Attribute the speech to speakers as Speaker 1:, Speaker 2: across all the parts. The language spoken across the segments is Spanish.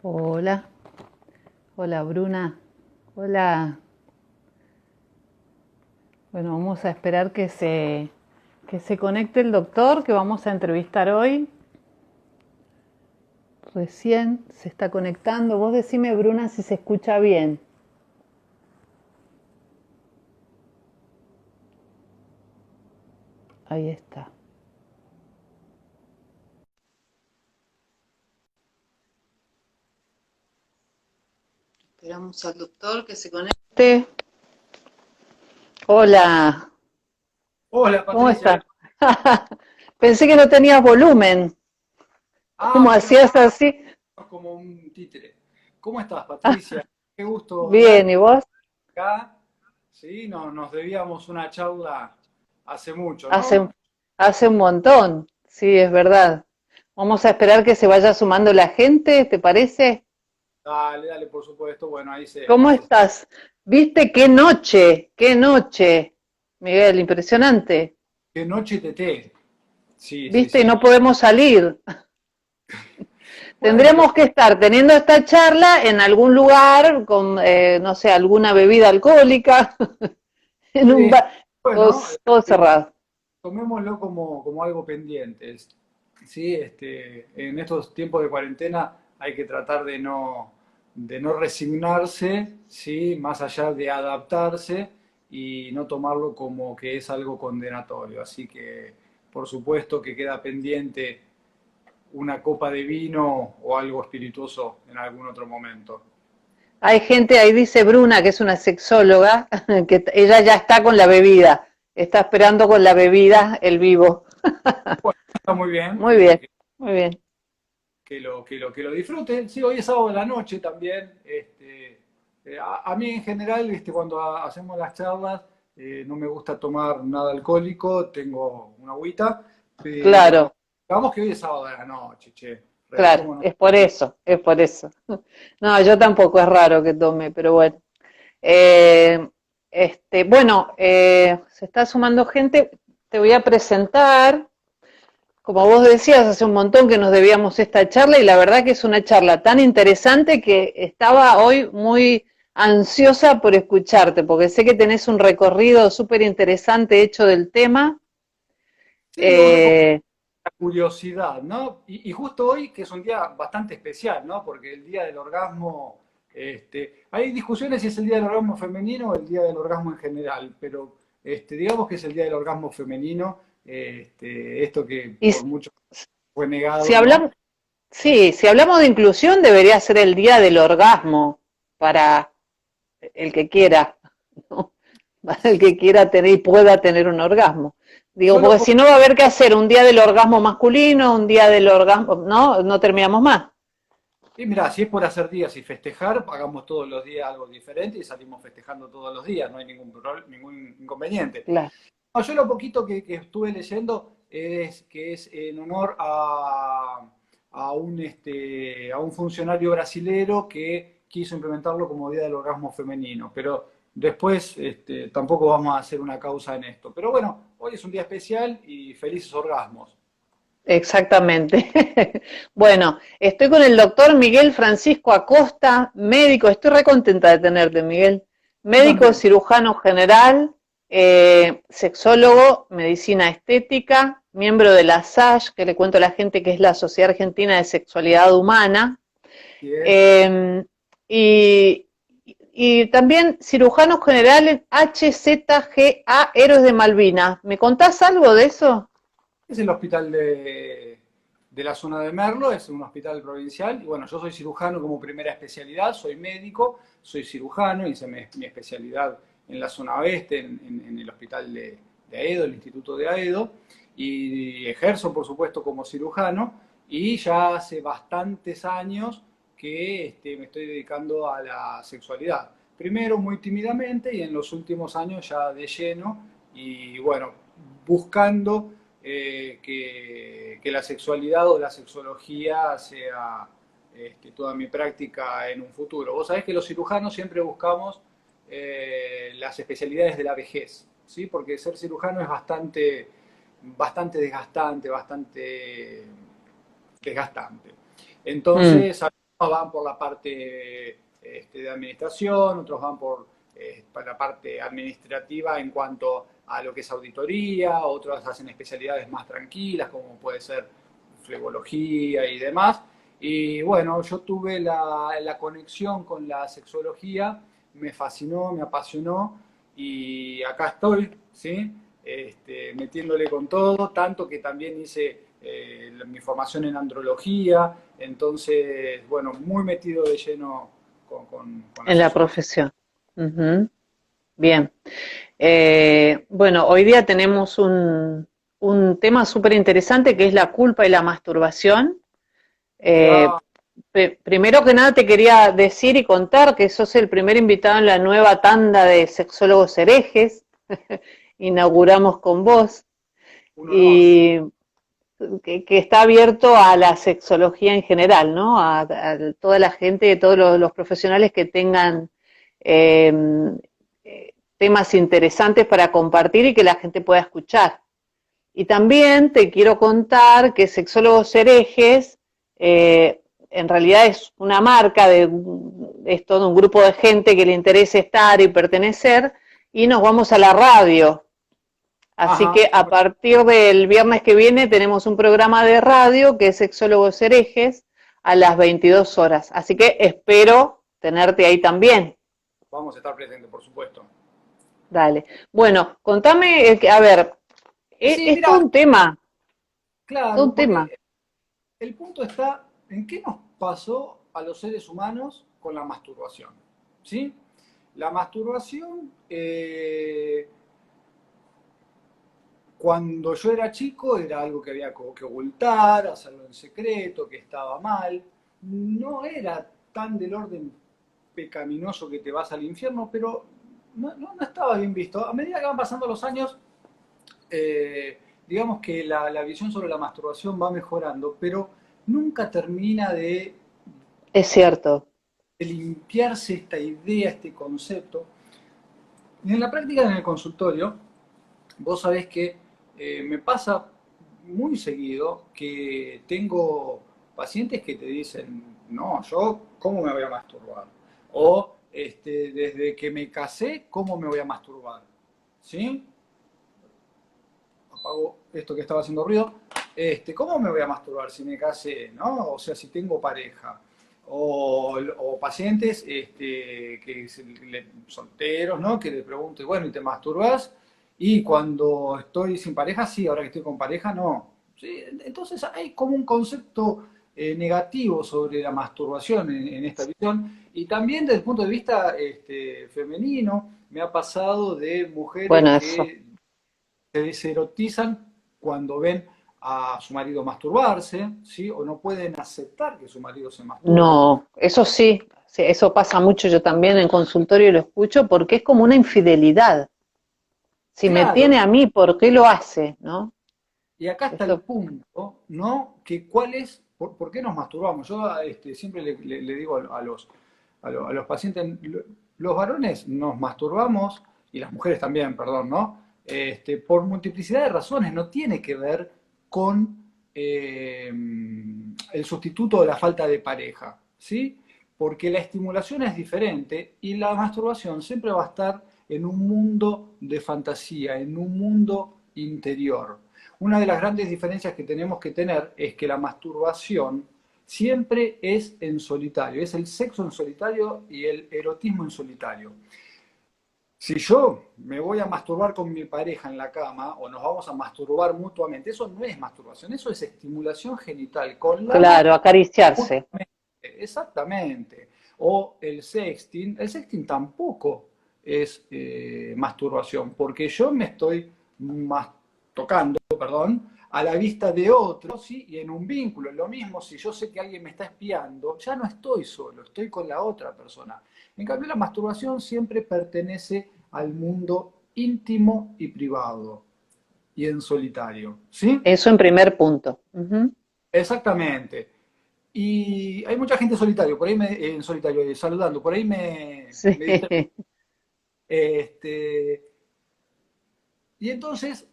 Speaker 1: Hola, hola Bruna, hola. Bueno, vamos a esperar que se conecte el doctor que vamos a entrevistar hoy. Recién se está conectando. Vos decime, Bruna, si se escucha bien. Ahí está. Esperamos al doctor que se conecte. Hola,
Speaker 2: Hola
Speaker 1: ¿cómo
Speaker 2: Patricia,
Speaker 1: estás? Pensé que no tenías volumen. ¿Cómo
Speaker 2: pero no
Speaker 1: hacías así?
Speaker 2: como un títere. ¿Cómo estás, Patricia? Qué gusto
Speaker 1: Bien,
Speaker 2: verte
Speaker 1: ¿y vos?
Speaker 2: acá. Sí, nos debíamos una charla hace mucho,
Speaker 1: Hace,
Speaker 2: ¿no?
Speaker 1: hace un montón, sí, es verdad. Vamos a esperar que se vaya sumando la gente, ¿te parece?
Speaker 2: Dale, dale, por supuesto. Bueno, ahí
Speaker 1: ¿Cómo estás? ¿Viste qué noche, Miguel? Impresionante.
Speaker 2: qué noche teté. Sí, sí,
Speaker 1: ¿Viste? Y
Speaker 2: sí.
Speaker 1: no podemos salir.
Speaker 2: Bueno, pero
Speaker 1: Tendremos que estar teniendo esta charla en algún lugar con, no sé, alguna bebida alcohólica, en un
Speaker 2: eh,
Speaker 1: bar, todo,
Speaker 2: bueno,
Speaker 1: todo cerrado.
Speaker 2: tomémoslo como algo pendiente. Sí, en estos tiempos de cuarentena hay que tratar de no resignarse, ¿sí? Más allá de adaptarse y no tomarlo como que es algo condenatorio. Así que, por supuesto que queda pendiente una copa de vino o algo espirituoso en algún otro momento.
Speaker 1: Hay gente, ahí dice Bruna, que es una sexóloga, que ella ya está con la bebida, está esperando con la bebida el vivo.
Speaker 2: Bueno, está muy bien
Speaker 1: Muy bien, muy bien.
Speaker 2: que lo disfruten. Sí, hoy es sábado de la noche también. A mí en general, cuando hacemos las charlas, no me gusta tomar nada alcohólico, tengo una agüita, pero
Speaker 1: Claro,
Speaker 2: digamos que hoy es sábado de la noche, che,
Speaker 1: claro,
Speaker 2: relajémonos.
Speaker 1: es por eso, es por eso. No, yo tampoco es raro que tome, pero bueno. Eh, se está sumando gente, te voy a presentar. Como vos decías, hace un montón que nos debíamos esta charla y la verdad que es una charla tan interesante que estaba hoy muy ansiosa por escucharte, porque sé que tenés un recorrido súper interesante hecho del tema.
Speaker 2: Sí, un recorrido
Speaker 1: Eh,
Speaker 2: de curiosidad, ¿no? Y justo hoy, que es un día bastante especial, ¿no? Porque el día del orgasmo, hay discusiones si es el día del orgasmo femenino o el día del orgasmo en general, pero digamos que es el día del orgasmo femenino, esto que
Speaker 1: y
Speaker 2: por mucho fue
Speaker 1: si
Speaker 2: negado, ¿no?
Speaker 1: hablamos, sí, si hablamos de inclusión, debería ser el día del orgasmo para el que quiera, ¿no? Para el que quiera tener y pueda tener un orgasmo. Digo,
Speaker 2: Yo lo
Speaker 1: porque si no va a haber que hacer un día del orgasmo masculino, un día del orgasmo, no, no terminamos más.
Speaker 2: Y mira, si es por hacer días y festejar, hagamos todos los días algo diferente y salimos festejando todos los días, no hay ningún inconveniente.
Speaker 1: Claro.
Speaker 2: No, yo lo poquito que estuve leyendo es que es en honor a un funcionario brasilero que quiso implementarlo como Día del Orgasmo Femenino, pero después tampoco vamos a hacer una causa en esto. Pero bueno, hoy es un día especial y felices orgasmos.
Speaker 1: Exactamente. Bueno, estoy con el doctor Miguel Francisco Acosta, médico, estoy recontenta de tenerte, Miguel.
Speaker 2: Yo
Speaker 1: Médico
Speaker 2: también.
Speaker 1: cirujano general, sexólogo, medicina estética, miembro de la SASH, que le cuento a la gente que es la Sociedad Argentina de Sexualidad Humana,
Speaker 2: Así es.
Speaker 1: eh, y, y también cirujano general en HZGA Héroes de Malvinas. ¿Me contás algo de eso?
Speaker 2: Es el hospital de la zona de Merlo, es un hospital provincial. Y bueno, yo soy cirujano como primera especialidad, soy médico, soy cirujano, hice mi especialidad en la zona oeste, en el hospital de Aedo, el Instituto de Aedo, y ejerzo, por supuesto, como cirujano. Y ya hace bastantes años que me estoy dedicando a la sexualidad. Primero muy tímidamente y en los últimos años ya de lleno. Y bueno, buscando que la sexualidad o la sexología sea toda mi práctica en un futuro. Vos sabés que los cirujanos siempre buscamos las especialidades de la vejez, ¿sí? Porque ser cirujano es bastante desgastante, bastante desgastante.
Speaker 1: Mm.
Speaker 2: Entonces, van por la parte de administración, otros van por la parte administrativa en cuanto a lo que es auditoría, otros hacen especialidades más tranquilas, como puede ser flebología y demás. Y bueno, yo tuve la conexión con la sexología, me fascinó, me apasionó y acá estoy, ¿sí? Metiéndole con todo, tanto que también hice mi formación en andrología, entonces, bueno, muy metido de lleno con la
Speaker 1: En la
Speaker 2: sexología.
Speaker 1: profesión. Ujú. Bien. Bueno, hoy día tenemos un tema súper interesante que es la culpa y la masturbación. Eh,
Speaker 2: Mirá,
Speaker 1: Primero que nada te quería decir y contar que sos el primer invitado en la nueva tanda de sexólogos herejes. Inauguramos con vos
Speaker 2: un honor.
Speaker 1: y que está abierto a la sexología en general, ¿no? Toda la gente, todos los profesionales que tengan eh, temas interesantes para compartir y que la gente pueda escuchar. Y también te quiero contar que Sexólogos Herejes en realidad es una marca, es todo un grupo de gente que le interesa estar y pertenecer, y nos vamos a la radio. Así
Speaker 2: Ajá,
Speaker 1: que a partir del viernes que viene tenemos un programa de radio que es Sexólogos Herejes a las 22 horas. Así que espero tenerte ahí también.
Speaker 2: vamos a estar presentes, por supuesto.
Speaker 1: Dale. Bueno, contame, a ver,
Speaker 2: Sí,
Speaker 1: es todo
Speaker 2: mira,
Speaker 1: un tema, todo
Speaker 2: claro,
Speaker 1: un tema.
Speaker 2: porque el punto está en qué nos pasó a los seres humanos con la masturbación. ¿Sí? La masturbación, cuando yo era chico, era algo que había que ocultar, hacerlo en secreto, que estaba mal. No era tan del orden pecaminoso que te vas al infierno, pero no estaba bien visto. A medida que van pasando los años, digamos que la visión sobre la masturbación va mejorando, pero nunca termina
Speaker 1: Es cierto.
Speaker 2: de limpiarse esta idea, este concepto. Y en la práctica, en el consultorio, vos sabés que me pasa muy seguido que tengo pacientes que te dicen, no, yo, ¿cómo me voy a masturbar? O desde que me casé, ¿cómo me voy a masturbar? ¿Sí? Apago esto que estaba haciendo ruido. ¿Cómo me voy a masturbar si me casé? ¿No? O sea, si tengo pareja. O pacientes solteros, ¿no? Que le pregunto, bueno, ¿y te masturbas? Y cuando estoy sin pareja, sí, ahora que estoy con pareja, no. ¿Sí? Entonces hay como un concepto negativo sobre la masturbación en esta visión. Y también desde el punto de vista femenino, me ha pasado de mujeres
Speaker 1: Bueno, eso.
Speaker 2: que se deserotizan cuando ven a su marido masturbarse, ¿sí? O no pueden aceptar que su marido se masturbe.
Speaker 1: No, eso sí, sí, eso pasa mucho, yo también en consultorio lo escucho porque es como una infidelidad. Si me
Speaker 2: Claro,
Speaker 1: tiene a mí, ¿por qué lo hace? ¿No?
Speaker 2: y acá está el
Speaker 1: Eso,
Speaker 2: punto, ¿no? Que cuál es, por qué nos masturbamos. Yo siempre le digo a los pacientes, los varones nos masturbamos, y las mujeres también, perdón, ¿no? Por multiplicidad de razones, no tiene que ver con el sustituto de la falta de pareja, ¿sí? Porque la estimulación es diferente y la masturbación siempre va a estar en un mundo de fantasía, en un mundo interior. Una de las grandes diferencias que tenemos que tener es que la masturbación siempre es en solitario, es el sexo en solitario y el erotismo en solitario. Si yo me voy a masturbar con mi pareja en la cama o nos vamos a masturbar mutuamente, eso no es masturbación, eso es estimulación genital con la mano.
Speaker 1: claro, acariciarse.
Speaker 2: Exactamente. O el sexting tampoco es masturbación, porque yo me estoy tocando, perdón, a la vista de otro, ¿sí? Y en un vínculo. Lo mismo, si yo sé que alguien me está espiando, ya no estoy solo, estoy con la otra persona. En cambio, la masturbación siempre pertenece al mundo íntimo y privado y en solitario, ¿sí?
Speaker 1: Eso en primer punto. Ujú.
Speaker 2: Exactamente. Y hay mucha gente solitario, por ahí en solitario, saludando, por ahí
Speaker 1: Sí.
Speaker 2: me distrae. Este, y entonces,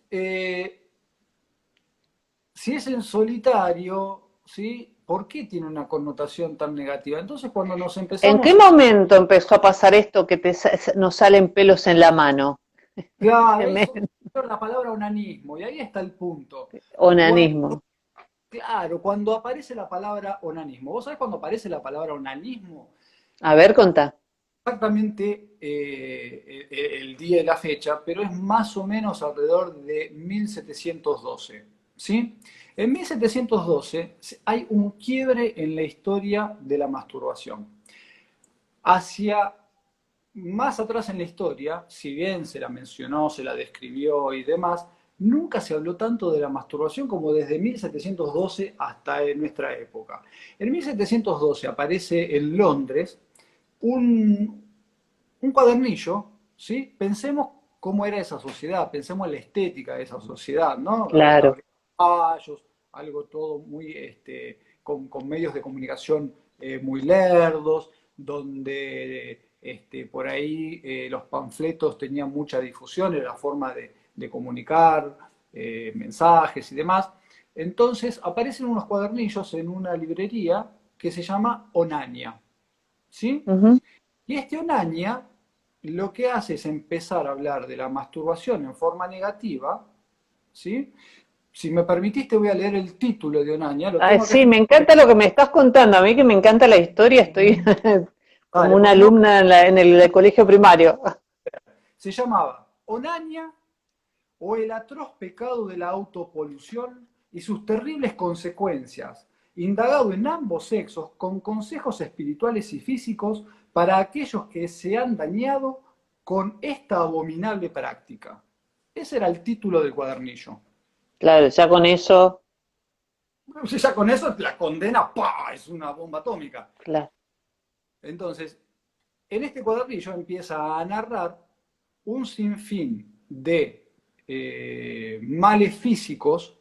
Speaker 2: si es en solitario, ¿sí? ¿por qué tiene una connotación tan negativa? Entonces cuando nos
Speaker 1: ¿En
Speaker 2: empezamos...
Speaker 1: qué momento empezó a pasar esto que nos salen pelos en la mano?
Speaker 2: Claro, eso, la palabra onanismo, y ahí está el punto.
Speaker 1: Onanismo.
Speaker 2: Claro, cuando aparece la palabra onanismo, ¿vos sabés cuándo aparece la palabra onanismo?
Speaker 1: A ver, contá.
Speaker 2: Exactamente el día y la fecha, pero es más o menos alrededor de 1712, ¿sí? En 1712 hay un quiebre en la historia de la masturbación. Hacia más atrás en la historia, si bien se la mencionó, se la describió y demás, nunca se habló tanto de la masturbación como desde 1712 hasta nuestra época. En 1712 aparece en Londres un cuadernillo, ¿sí? Pensemos cómo era esa sociedad, pensemos en la estética de esa sociedad, ¿no?
Speaker 1: Claro.
Speaker 2: Caballos, algo todo muy, con medios de comunicación muy lerdos, donde por ahí los panfletos tenían mucha difusión, era la forma de comunicar mensajes y demás. Entonces aparecen unos cuadernillos en una librería que se llama Onania, ¿sí?
Speaker 1: Ujú.
Speaker 2: Y este Onania lo que hace es empezar a hablar de la masturbación en forma negativa, ¿sí? Si me permitiste voy a leer el título de Onania, lo
Speaker 1: Ay,
Speaker 2: tengo acá
Speaker 1: sí, me
Speaker 2: escrito.
Speaker 1: encanta lo que me estás contando. A mí que me encanta la historia, estoy como
Speaker 2: Dale,
Speaker 1: una
Speaker 2: porque no,
Speaker 1: alumna en el colegio primario.
Speaker 2: se llamaba Onania o el atroz pecado de la autopolución y sus terribles consecuencias, indagado en ambos sexos con consejos espirituales y físicos para aquellos que se han dañado con esta abominable práctica. Ese era el título del cuadernillo.
Speaker 1: Claro, ya con eso,
Speaker 2: Si ya con eso la condena, ¡pah!, es una bomba atómica.
Speaker 1: claro.
Speaker 2: Entonces, en este cuadernillo empieza a narrar un sinfín de males físicos,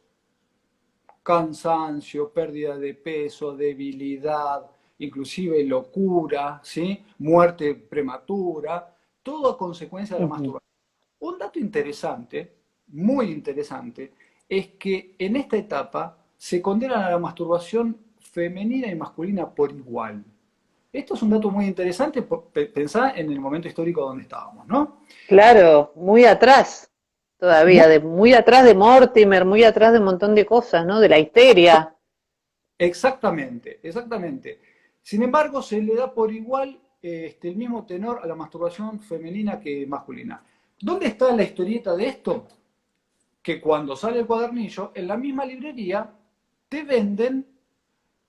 Speaker 2: cansancio, pérdida de peso, debilidad, inclusive locura, ¿sí? Muerte prematura, todo a consecuencia de la
Speaker 1: Ujú.
Speaker 2: masturbación. Un dato interesante, muy interesante, es que en esta etapa se condena a la masturbación femenina y masculina por igual. Esto es un dato muy interesante, pensá en el momento histórico donde estábamos, ¿no?
Speaker 1: Claro, muy atrás
Speaker 2: Muy
Speaker 1: todavía, muy atrás de Mortimer, muy atrás de un montón de cosas, ¿no? De la histeria.
Speaker 2: exactamente, exactamente. Sin embargo, se le da por igual el mismo tenor a la masturbación femenina que masculina. ¿Dónde está la historieta de esto? Que cuando sale el cuadernillo, en la misma librería te venden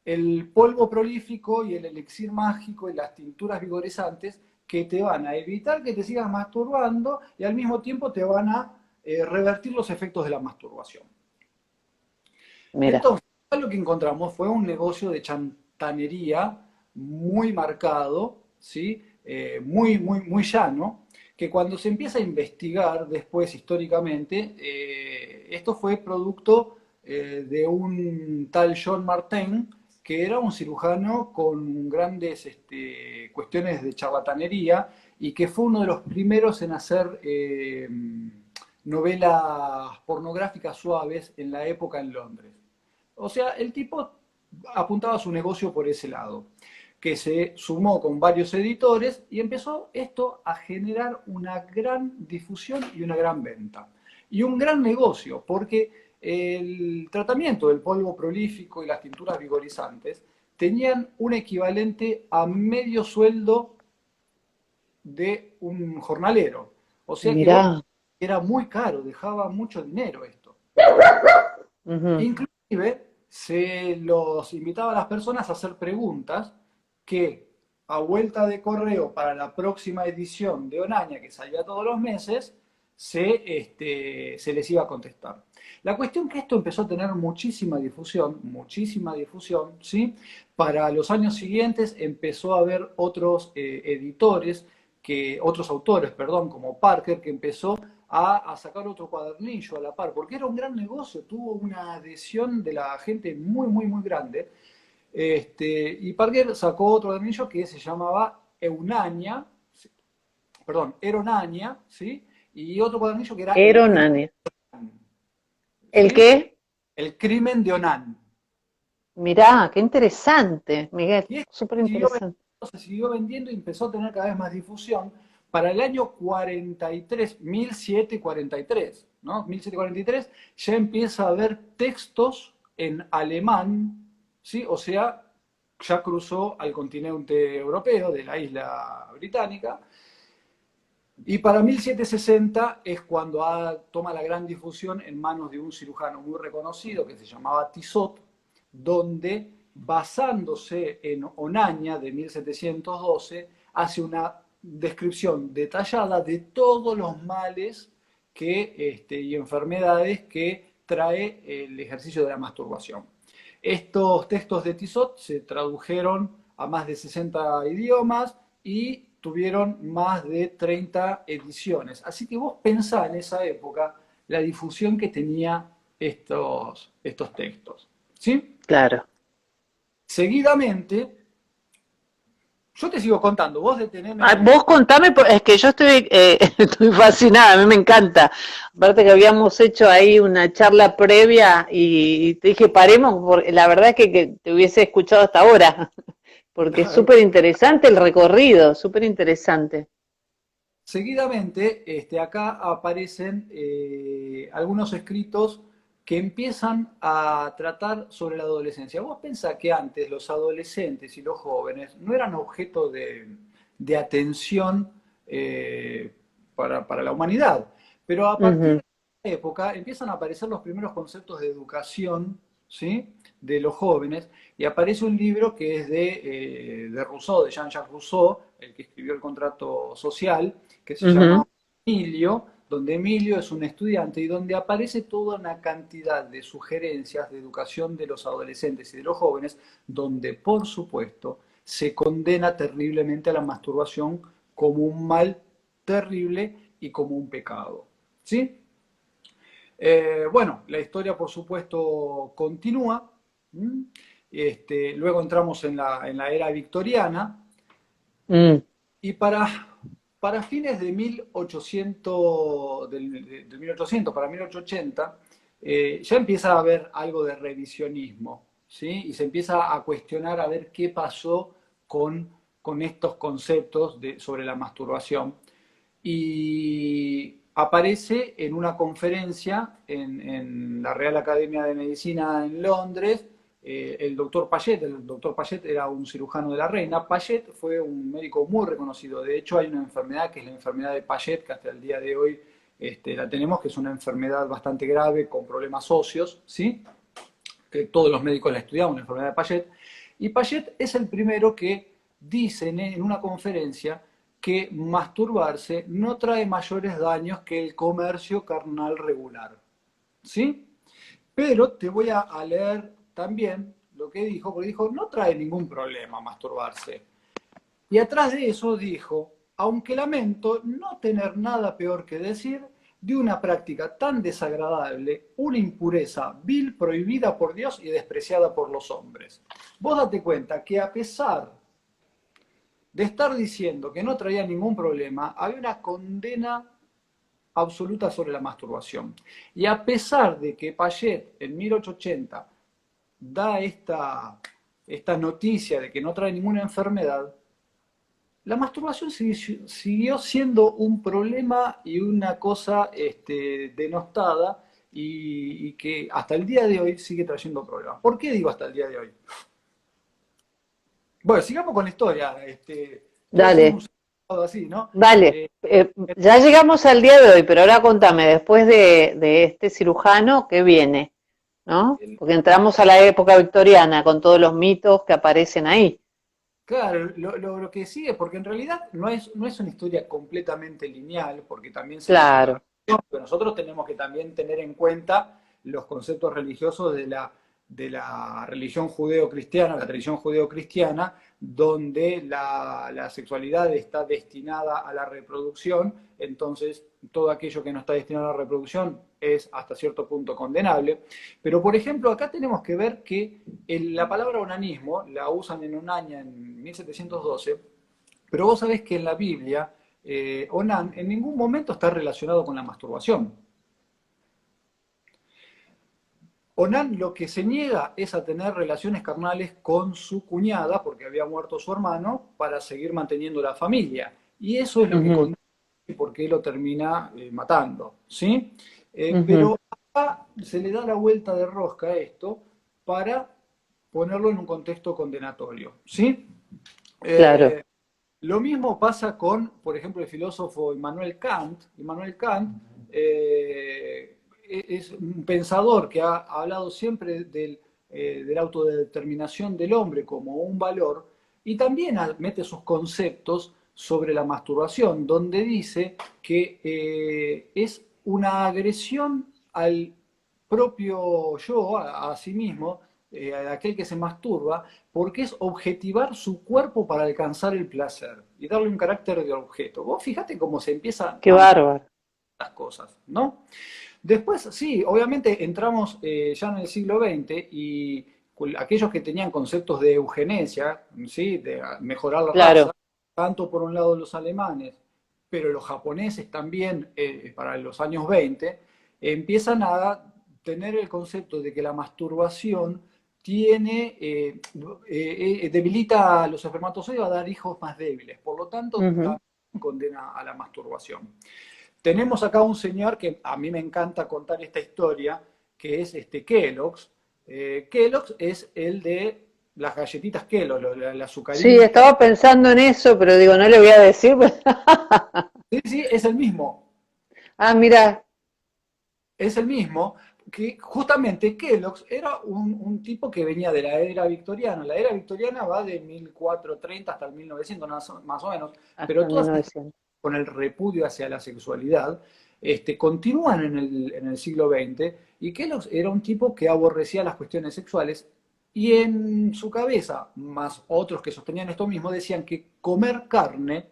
Speaker 2: el polvo prolífico y el elixir mágico y las tinturas vigorizantes que te van a evitar que te sigas masturbando y al mismo tiempo te van a revertir los efectos de la masturbación.
Speaker 1: Mira,
Speaker 2: Entonces, lo que encontramos fue un negocio de chantanería muy marcado, ¿sí? Muy llano, que cuando se empieza a investigar después históricamente, esto fue producto de un tal John Martin, que era un cirujano con grandes cuestiones de charlatanería y que fue uno de los primeros en hacer novelas pornográficas suaves en la época en Londres. O sea, el tipo apuntaba su negocio por ese lado, que se sumó con varios editores y empezó esto a generar una gran difusión y una gran venta. Y un gran negocio, porque el tratamiento del polvo prolífico y las tinturas vigorizantes tenían un equivalente a medio sueldo de un jornalero. O sea que
Speaker 1: mirá.
Speaker 2: era muy caro, dejaba mucho dinero esto.
Speaker 1: Ujú.
Speaker 2: Inclusive se los invitaba a las personas a hacer preguntas que a vuelta de correo para la próxima edición de Onaña, que salía todos los meses, se les iba a contestar. La cuestión que esto empezó a tener muchísima difusión, ¿sí? Para los años siguientes empezó a haber otros editores, otros autores, perdón, como Parker, que empezó a sacar otro cuadernillo a la par, porque era un gran negocio, tuvo una adhesión de la gente muy grande. Y Parker sacó otro cuadernillo que se llamaba Eunania, perdón, Eronania, ¿sí? Y otro cuadernillo que era El Crimen,
Speaker 1: Eronania. ¿El
Speaker 2: ¿sí?
Speaker 1: qué?
Speaker 2: El Crimen de Onan.
Speaker 1: Mirá, qué interesante, Miguel,
Speaker 2: Y esto
Speaker 1: súper interesante.
Speaker 2: se siguió vendiendo y empezó a tener cada vez más difusión. Para el año 43, 1743, ¿no? 1743 ya empieza a haber textos en alemán, ¿sí? O sea, ya cruzó al continente europeo, de la isla británica, y para 1760 es cuando toma la gran difusión en manos de un cirujano muy reconocido que se llamaba Tissot, donde, basándose en Onaña de 1712, hace una descripción detallada de todos los males y enfermedades que trae el ejercicio de la masturbación. Estos textos de Tissot se tradujeron a más de 60 idiomas y tuvieron más de 30 ediciones. Así que vos pensá en esa época la difusión que tenía estos textos. ¿Sí?
Speaker 1: Claro.
Speaker 2: Seguidamente, yo te sigo contando, vos
Speaker 1: Ah,
Speaker 2: deteneme.
Speaker 1: vos contame, es que yo estoy, estoy fascinada, a mí me encanta. Aparte que habíamos hecho ahí una charla previa y te dije, paremos, porque la verdad es que te hubiese escuchado hasta ahora, porque es súper interesante el recorrido, súper interesante.
Speaker 2: Seguidamente, acá aparecen algunos escritos que empiezan a tratar sobre la adolescencia. Vos pensás que antes los adolescentes y los jóvenes no eran objeto de atención eh, para la humanidad, pero a partir
Speaker 1: Ujú,
Speaker 2: de esta época empiezan a aparecer los primeros conceptos de educación, ¿sí? De los jóvenes, y aparece un libro que es de Rousseau, de Jean-Jacques Rousseau, el que escribió el contrato social, que se llama
Speaker 1: ujú.
Speaker 2: Emilio, donde Emilio es un estudiante y donde aparece toda una cantidad de sugerencias de educación de los adolescentes y de los jóvenes, donde por supuesto se condena terriblemente a la masturbación como un mal terrible y como un pecado. ¿Sí? Bueno, la historia por supuesto continúa. ¿Mm? Luego entramos en la era victoriana,
Speaker 1: Mm.
Speaker 2: y para fines de 1800, del 1800, para 1880, ya empieza a haber algo de revisionismo, ¿sí? Y se empieza a cuestionar a ver qué pasó con estos conceptos sobre la masturbación. Y aparece en una conferencia en la Real Academia de Medicina en Londres el doctor Payet. El doctor Payet era un cirujano de la reina. Payet fue un médico muy reconocido. De hecho, hay una enfermedad que es la enfermedad de Payet, que hasta el día de hoy la tenemos, que es una enfermedad bastante grave con problemas óseos, ¿sí? Que todos los médicos la estudiamos, la enfermedad de Payet. Y Payet es el primero que dice en una conferencia que masturbarse no trae mayores daños que el comercio carnal regular. ¿Sí? Pero te voy a leer también lo que dijo, porque dijo, no trae ningún problema masturbarse. Y atrás de eso dijo, aunque lamento no tener nada peor que decir de una práctica tan desagradable, una impureza vil prohibida por Dios y despreciada por los hombres. Vos date cuenta que a pesar de estar diciendo que no traía ningún problema, había una condena absoluta sobre la masturbación. Y a pesar de que Payet en 1880 da esta noticia de que no trae ninguna enfermedad, la masturbación siguió siendo un problema y una cosa denostada y que hasta el día de hoy sigue trayendo problemas. ¿Por qué digo hasta el día de hoy? Bueno, sigamos con la historia. Estoy haciendo un
Speaker 1: Dale,
Speaker 2: salto así, ¿no?
Speaker 1: dale.
Speaker 2: Eh,
Speaker 1: Ya llegamos al día de hoy, pero ahora contame, después de este cirujano, ¿qué viene? ¿No?
Speaker 2: el-
Speaker 1: Porque entramos a la época victoriana con todos los mitos que aparecen ahí.
Speaker 2: claro, lo que sigue, porque en realidad no es una historia completamente lineal, porque también se mete la
Speaker 1: Claro.
Speaker 2: religión, pero nosotros tenemos que también tener en cuenta los conceptos religiosos de la religión judeo-cristiana, la tradición judeo-cristiana, donde la sexualidad está destinada a la reproducción, entonces todo aquello que no está destinado a la reproducción es hasta cierto punto condenable. Pero, por ejemplo, acá tenemos que ver que la palabra onanismo la usan en Onaña en 1712, pero vos sabés que en la Biblia onan en ningún momento está relacionado con la masturbación. Onan lo que se niega es a tener relaciones carnales con su cuñada, porque había muerto su hermano, para seguir manteniendo la familia. Y eso es lo que
Speaker 1: Ujú,
Speaker 2: conduce y por qué lo termina matando, ¿sí?
Speaker 1: ujú,
Speaker 2: Pero acá se le da la vuelta de rosca a esto para ponerlo en un contexto condenatorio, ¿sí?
Speaker 1: claro,
Speaker 2: Eh, lo mismo pasa con, por ejemplo, el filósofo Immanuel Kant. Immanuel Kant es un pensador que ha hablado siempre de la autodeterminación del hombre como un valor y también mete sus conceptos sobre la masturbación, donde dice que es una agresión al propio yo, a sí mismo, a aquel que se masturba, porque es objetivar su cuerpo para alcanzar el placer y darle un carácter de objeto. Vos fíjate cómo se empiezan
Speaker 1: qué
Speaker 2: a
Speaker 1: bárbaro.
Speaker 2: las cosas, ¿no? Después, sí, obviamente entramos ya en el siglo XX y aquellos que tenían conceptos de eugenesia, ¿sí? De mejorar la raza,
Speaker 1: Claro,
Speaker 2: tanto por un lado los alemanes, pero los japoneses también para los años 20, empiezan a tener el concepto de que la masturbación debilita a los espermatozoides a dar hijos más débiles, por lo tanto
Speaker 1: ujú.
Speaker 2: también condena a la masturbación. Tenemos acá un señor que a mí me encanta contar esta historia, que es Kellogg's. Kellogg's es el de las galletitas Kellogg's, la
Speaker 1: Sí,
Speaker 2: azucarita.
Speaker 1: estaba pensando en eso, pero digo, no le voy a decir.
Speaker 2: Sí, sí, es el mismo.
Speaker 1: Ah, mira,
Speaker 2: Es el mismo, que justamente Kellogg's era un tipo que venía de la era victoriana. La era victoriana va de 1430 hasta el 1900, más o menos, pero
Speaker 1: hasta
Speaker 2: todas estas
Speaker 1: 1900.
Speaker 2: con el repudio hacia la sexualidad, continúan en el siglo XX, y Kellogg's era un tipo que aborrecía las cuestiones sexuales, y en su cabeza, más otros que sostenían esto mismo, decían que comer carne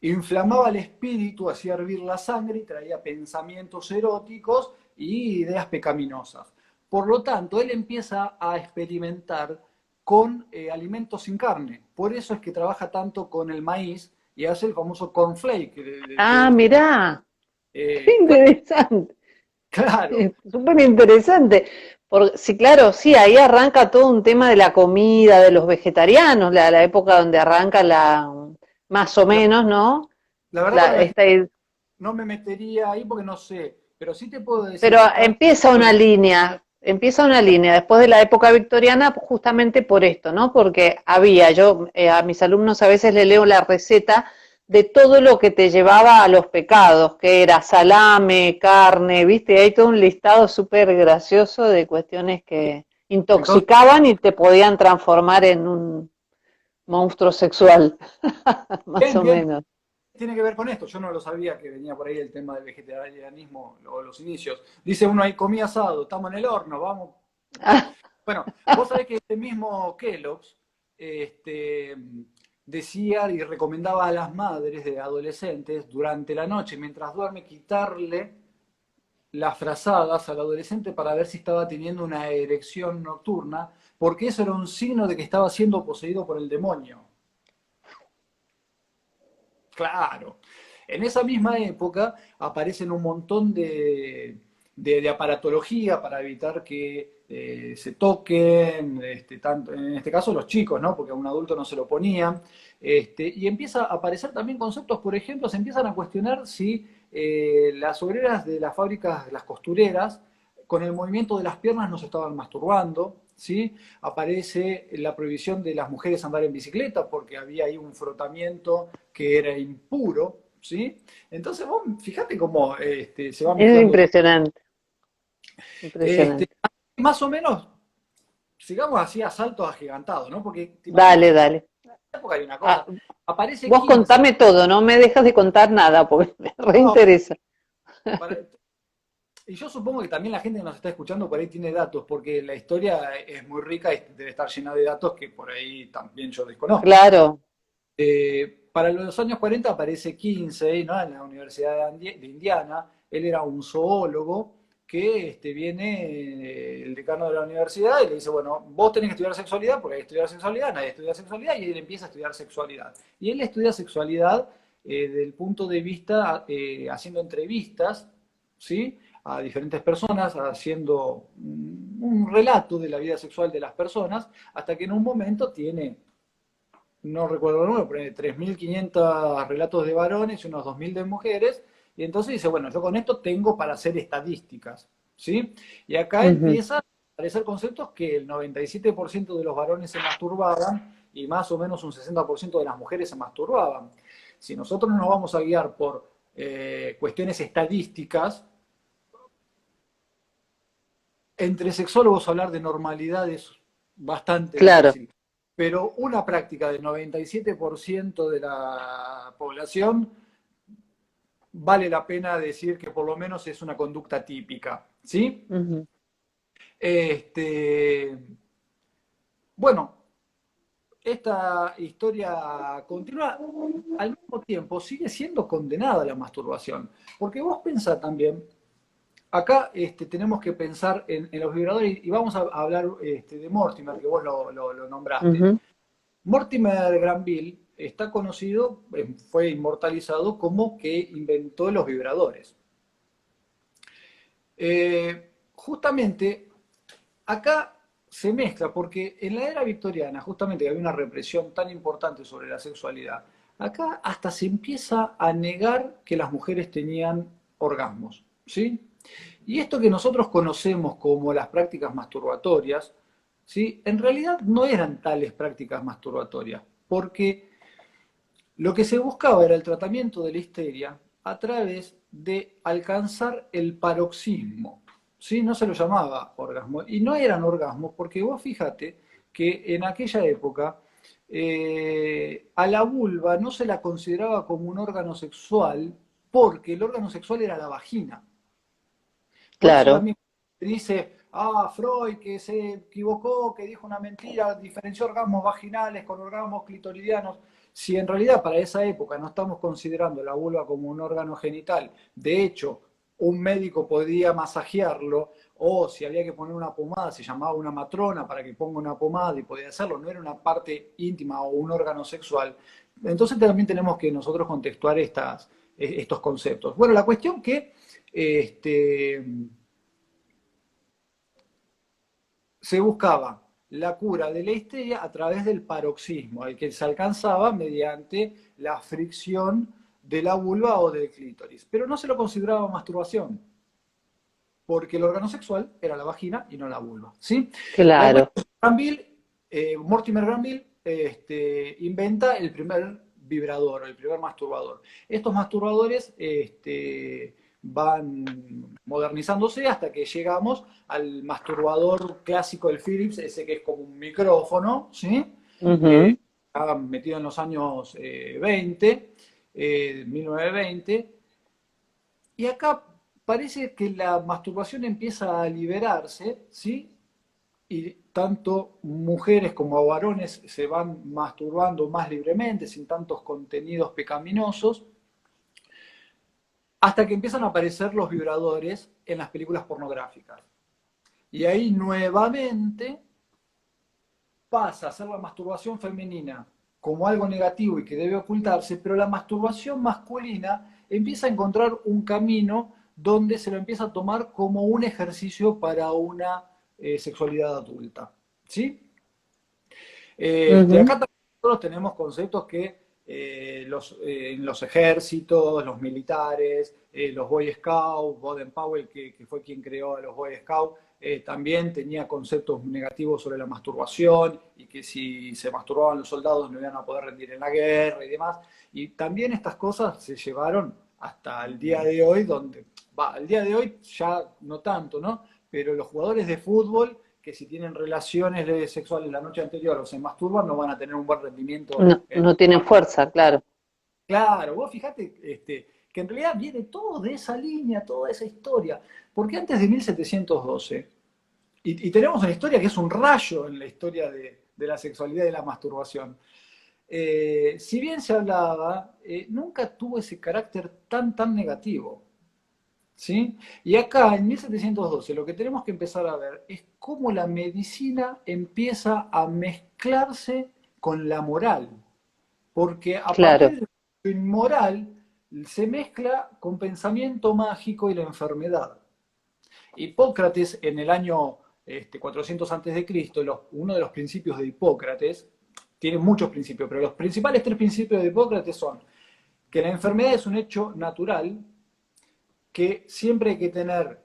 Speaker 2: inflamaba el espíritu, hacía hervir la sangre y traía pensamientos eróticos y ideas pecaminosas. Por lo tanto, él empieza a experimentar con alimentos sin carne. Por eso es que trabaja tanto con el maíz y hace el famoso cornflake.
Speaker 1: Ah, mirá, qué
Speaker 2: Claro,
Speaker 1: interesante,
Speaker 2: claro.
Speaker 1: súper interesante. Sí, claro, sí, ahí arranca todo un tema de la comida, de los vegetarianos, la época donde arranca más o
Speaker 2: La,
Speaker 1: menos, ¿no?
Speaker 2: la verdad que
Speaker 1: La, esta,
Speaker 2: no me metería ahí porque no sé, pero sí te puedo decir
Speaker 1: pero
Speaker 2: que está...
Speaker 1: empieza una línea después de la época victoriana justamente por esto, ¿no? Porque yo a mis alumnos a veces le leo la receta de todo lo que te llevaba a los pecados, que era salame, carne, ¿viste? Hay todo un listado súper gracioso de cuestiones que
Speaker 2: Entonces,
Speaker 1: intoxicaban y te podían transformar en un monstruo sexual, más
Speaker 2: bien,
Speaker 1: o
Speaker 2: bien,
Speaker 1: menos.
Speaker 2: tiene que ver con esto. Yo no lo sabía que venía por ahí el tema del vegetarianismo o los inicios. Dice uno ahí, comí asado, estamos en el horno, vamos. Bueno, vos sabés que este mismo Kellogg's este, decía y recomendaba a las madres de adolescentes durante la noche, mientras duerme, quitarle las frazadas al adolescente para ver si estaba teniendo una erección nocturna, porque eso era un signo de que estaba siendo poseído por el demonio. Claro. En esa misma época aparecen un montón de aparatología para evitar que se toquen, tanto, en este caso los chicos, ¿no? Porque a un adulto no se lo ponían. Y empieza a aparecer también conceptos, por ejemplo, se empiezan a cuestionar si las obreras de las fábricas, las costureras, con el movimiento de las piernas no se estaban masturbando, ¿sí? Aparece la prohibición de las mujeres andar en bicicleta porque había ahí un frotamiento que era impuro, ¿sí? Entonces vos fíjate cómo se va
Speaker 1: Es
Speaker 2: mezclando todo.
Speaker 1: impresionante,
Speaker 2: Este,
Speaker 1: impresionante.
Speaker 2: más o menos, sigamos así a saltos agigantados, ¿no? Porque te imaginas
Speaker 1: Dale,
Speaker 2: que en
Speaker 1: dale.
Speaker 2: esta época hay una
Speaker 1: Ah,
Speaker 2: cosa, aparece
Speaker 1: vos
Speaker 2: 15,
Speaker 1: contame todo, no me dejas de contar nada, porque me
Speaker 2: no,
Speaker 1: reinteresa.
Speaker 2: para- y yo supongo que también la gente que nos está escuchando por ahí tiene datos, porque la historia es muy rica y debe estar llena de datos que por ahí también yo desconozco.
Speaker 1: Claro.
Speaker 2: Para los años 40 aparece Kinsey, ¿no? En la Universidad de Indiana. Él era un zoólogo que viene el decano de la universidad y le dice, bueno, vos tenés que estudiar sexualidad porque hay que estudiar sexualidad, nadie estudia sexualidad, y él empieza a estudiar sexualidad. Y él estudia sexualidad desde el punto de vista haciendo entrevistas, ¿sí? a diferentes personas haciendo un relato de la vida sexual de las personas, hasta que en un momento tiene, no recuerdo el número, pero 3.500 relatos de varones y unos 2.000 de mujeres, y entonces dice, bueno, yo con esto tengo para hacer estadísticas, ¿sí? Y acá
Speaker 1: Ujú.
Speaker 2: empiezan a aparecer conceptos que el 97% de los varones se masturbaban y más o menos un 60% de las mujeres se masturbaban. Si nosotros no nos vamos a guiar por cuestiones estadísticas, entre sexólogos hablar de normalidad es bastante
Speaker 1: Claro.
Speaker 2: difícil, pero una práctica del 97% de la población vale la pena decir que por lo menos es una conducta típica, ¿sí?
Speaker 1: Ujú.
Speaker 2: Este, bueno, esta historia continúa, al mismo tiempo sigue siendo condenada la masturbación, porque vos pensás también, acá tenemos que pensar en los vibradores y vamos a hablar de Mortimer, que vos lo nombraste.
Speaker 1: Ujú.
Speaker 2: Mortimer Granville está conocido, fue inmortalizado como que inventó los vibradores. Justamente acá se mezcla, porque en la era victoriana, justamente que había una represión tan importante sobre la sexualidad, acá hasta se empieza a negar que las mujeres tenían orgasmos, ¿sí? Y esto que nosotros conocemos como las prácticas masturbatorias, ¿sí? En realidad no eran tales prácticas masturbatorias, porque lo que se buscaba era el tratamiento de la histeria a través de alcanzar el paroxismo. ¿Sí? No se lo llamaba orgasmo. Y no eran orgasmos porque vos fíjate que en aquella época a la vulva no se la consideraba como un órgano sexual porque el órgano sexual era la vagina. Por eso
Speaker 1: Claro.
Speaker 2: también se dice, Freud que se equivocó, que dijo una mentira, diferenció orgasmos vaginales con orgasmos clitoridianos. Si en realidad para esa época no estamos considerando la vulva como un órgano genital, de hecho, un médico podía masajearlo, o si había que poner una pomada, se llamaba una matrona para que ponga una pomada y podía hacerlo, no era una parte íntima o un órgano sexual. Entonces también tenemos que nosotros contextuar estos conceptos. Bueno, la cuestión que este, se buscaba la cura de la histeria a través del paroxismo, al que se alcanzaba mediante la fricción de la vulva o del clítoris. Pero no se lo consideraba masturbación, porque el órgano sexual era la vagina y no la vulva. ¿Sí? La
Speaker 1: Claro.
Speaker 2: cuestión, Mortimer Granville inventa el primer vibrador, el primer masturbador. Estos masturbadores van modernizándose hasta que llegamos al masturbador clásico del Philips, ese que es como un micrófono, ¿sí? Eh,
Speaker 1: Ujú.
Speaker 2: metido en los años 20, 1920, y acá parece que la masturbación empieza a liberarse, ¿sí? Y tanto mujeres como varones se van masturbando más libremente, sin tantos contenidos pecaminosos, hasta que empiezan a aparecer los vibradores en las películas pornográficas. Y ahí nuevamente pasa a ser la masturbación femenina como algo negativo y que debe ocultarse, pero la masturbación masculina empieza a encontrar un camino donde se lo empieza a tomar como un ejercicio para una sexualidad adulta. ¿Sí?
Speaker 1: Ujú.
Speaker 2: Acá también nosotros tenemos conceptos que en los ejércitos, los militares, los Boy Scouts, Baden Powell, que fue quien creó a los Boy Scouts, también tenía conceptos negativos sobre la masturbación y que si se masturbaban los soldados no iban a poder rendir en la guerra y demás. Y también estas cosas se llevaron hasta el día de hoy, donde, el día de hoy ya no tanto, ¿no? Pero los jugadores de fútbol que si tienen relaciones sexuales la noche anterior o se masturban, no van a tener un buen rendimiento
Speaker 1: No,
Speaker 2: en
Speaker 1: no
Speaker 2: el
Speaker 1: tienen
Speaker 2: partido.
Speaker 1: fuerza, claro.
Speaker 2: Claro, vos fijate que en realidad viene todo de esa línea, toda esa historia. Porque antes de 1712, y tenemos una historia que es un rayo en la historia de la sexualidad y de la masturbación, si bien se hablaba, nunca tuvo ese carácter tan negativo. ¿Sí? Y acá, en 1712, lo que tenemos que empezar a ver es cómo la medicina empieza a mezclarse con la moral, porque a
Speaker 1: Claro.
Speaker 2: partir de lo inmoral se mezcla con pensamiento mágico y la enfermedad. Hipócrates en el año 400 antes de Cristo, uno de los principios de Hipócrates, tiene muchos principios, pero los principales tres principios de Hipócrates son que la enfermedad es un hecho natural, que siempre hay que tener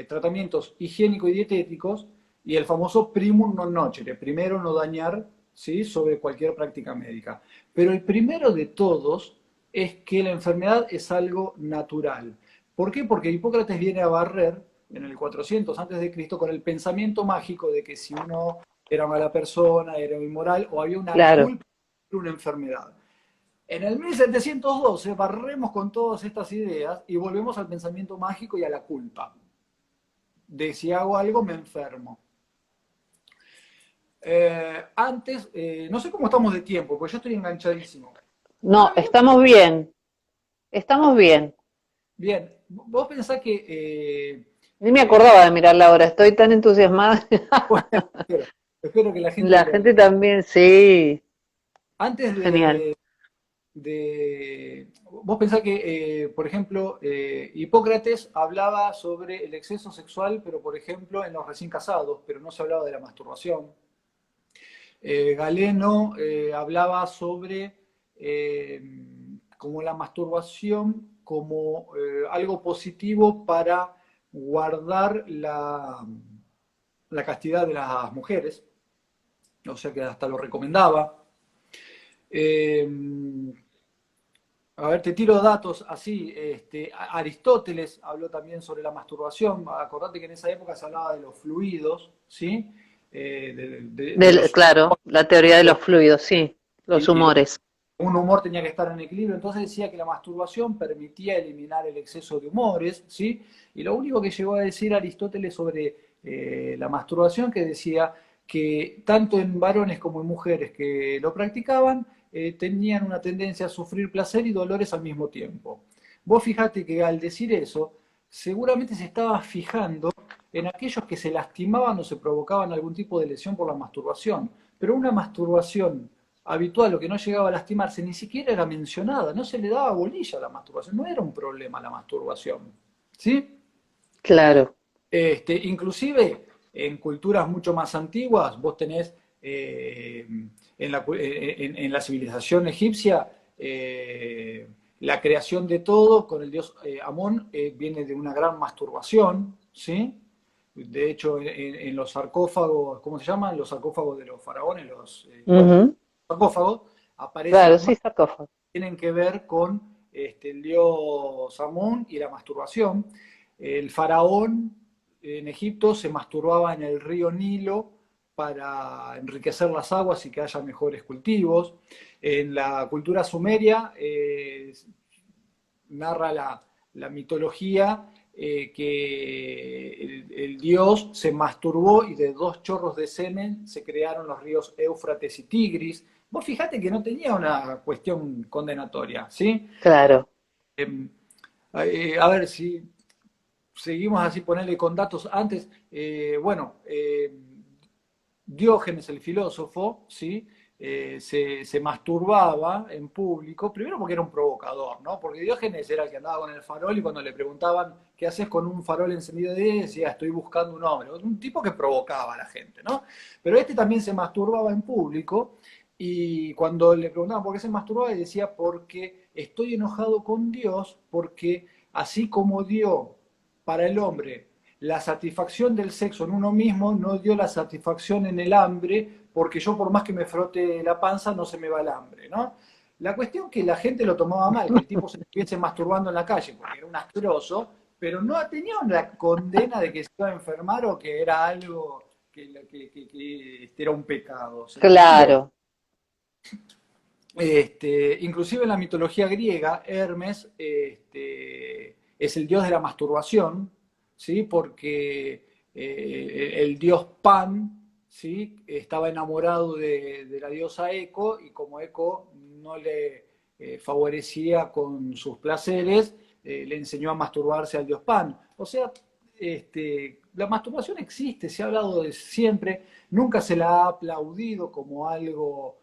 Speaker 2: tratamientos higiénicos y dietéticos, y el famoso primum non nocere, primero no dañar, ¿sí?, sobre cualquier práctica médica. Pero el primero de todos es que la enfermedad es algo natural. ¿Por qué? Porque Hipócrates viene a barrer en el 400 antes de Cristo con el pensamiento mágico de que si uno era mala persona, era inmoral o había una
Speaker 1: Claro.
Speaker 2: culpa de una enfermedad. En el 1712 barremos con todas estas ideas y volvemos al pensamiento mágico y a la culpa. De si hago algo me enfermo. Antes, no sé cómo estamos de tiempo, porque yo estoy enganchadísimo.
Speaker 1: No, estamos bien, estamos bien.
Speaker 2: Bien, vos pensás que...
Speaker 1: Ni me acordaba de mirar la hora, estoy tan entusiasmada.
Speaker 2: bueno, espero que la gente
Speaker 1: La
Speaker 2: igual.
Speaker 1: gente también, sí,
Speaker 2: Antes
Speaker 1: genial.
Speaker 2: vos pensás que, por ejemplo, Hipócrates hablaba sobre el exceso sexual, pero por ejemplo en los recién casados, pero no se hablaba de la masturbación. Galeno hablaba sobre como la masturbación como algo positivo para guardar la castidad de las mujeres, o sea que hasta lo recomendaba. Eh, a ver, te tiro datos así. Aristóteles habló también sobre la masturbación. Acordate que en esa época se hablaba de los fluidos, ¿sí? De los
Speaker 1: Claro, la teoría de los fluidos, sí, los
Speaker 2: y
Speaker 1: humores.
Speaker 2: un humor tenía que estar en equilibrio, entonces decía que la masturbación permitía eliminar el exceso de humores, ¿sí? Y lo único que llegó a decir Aristóteles sobre la masturbación, que decía que tanto en varones como en mujeres que lo practicaban, tenían una tendencia a sufrir placer y dolores al mismo tiempo. Vos fijate que al decir eso, seguramente se estaba fijando en aquellos que se lastimaban o se provocaban algún tipo de lesión por la masturbación, pero una masturbación habitual o que no llegaba a lastimarse, ni siquiera era mencionada, no se le daba bolilla a la masturbación, no era un problema la masturbación. ¿Sí?
Speaker 1: Claro.
Speaker 2: Inclusive en culturas mucho más antiguas, vos tenés en la civilización egipcia la creación de todo con el dios Amón viene de una gran masturbación, ¿sí? De hecho, en los sarcófagos, ¿cómo se llaman? Los sarcófagos de los faraones, bueno,
Speaker 1: Ujú.
Speaker 2: sarcófagos, aparecen
Speaker 1: Claro,
Speaker 2: imágenes
Speaker 1: sí, sarcófago.
Speaker 2: que tienen que ver con el dios Amón y la masturbación. El faraón en Egipto se masturbaba en el río Nilo para enriquecer las aguas y que haya mejores cultivos. En la cultura sumeria narra la mitología que el dios se masturbó y de dos chorros de semen se crearon los ríos Éufrates y Tigris. Vos fijate que no tenía una cuestión condenatoria, ¿sí?
Speaker 1: Claro.
Speaker 2: A ver si seguimos así, ponerle con datos antes. Bueno, Diógenes el filósofo, ¿sí? Se masturbaba en público, primero porque era un provocador, ¿no? Porque Diógenes era el que andaba con el farol y cuando le preguntaban qué haces con un farol encendido de día, decía, estoy buscando un hombre. Un tipo que provocaba a la gente, ¿no? Pero este también se masturbaba en público y cuando le preguntaban por qué se masturbaba, decía, porque estoy enojado con Dios, porque así como dio para el hombre la satisfacción del sexo en uno mismo no dio la satisfacción en el hambre, porque yo por más que me frote la panza no se me va el hambre, ¿no? La cuestión que la gente lo tomaba mal, que el tipo se estuviese masturbando en la calle porque era un asqueroso, pero no tenía una condena de que se iba a enfermar o que era algo que era un pecado, ¿se entiende?
Speaker 1: Claro.
Speaker 2: Inclusive en la mitología griega, Hermes es el dios de la masturbación, ¿sí? Porque el dios Pan, ¿sí? Estaba enamorado de la diosa Eco y como Eco no le favorecía con sus placeres, le enseñó a masturbarse al dios Pan. O sea, la masturbación existe, se ha hablado de siempre, nunca se la ha aplaudido como algo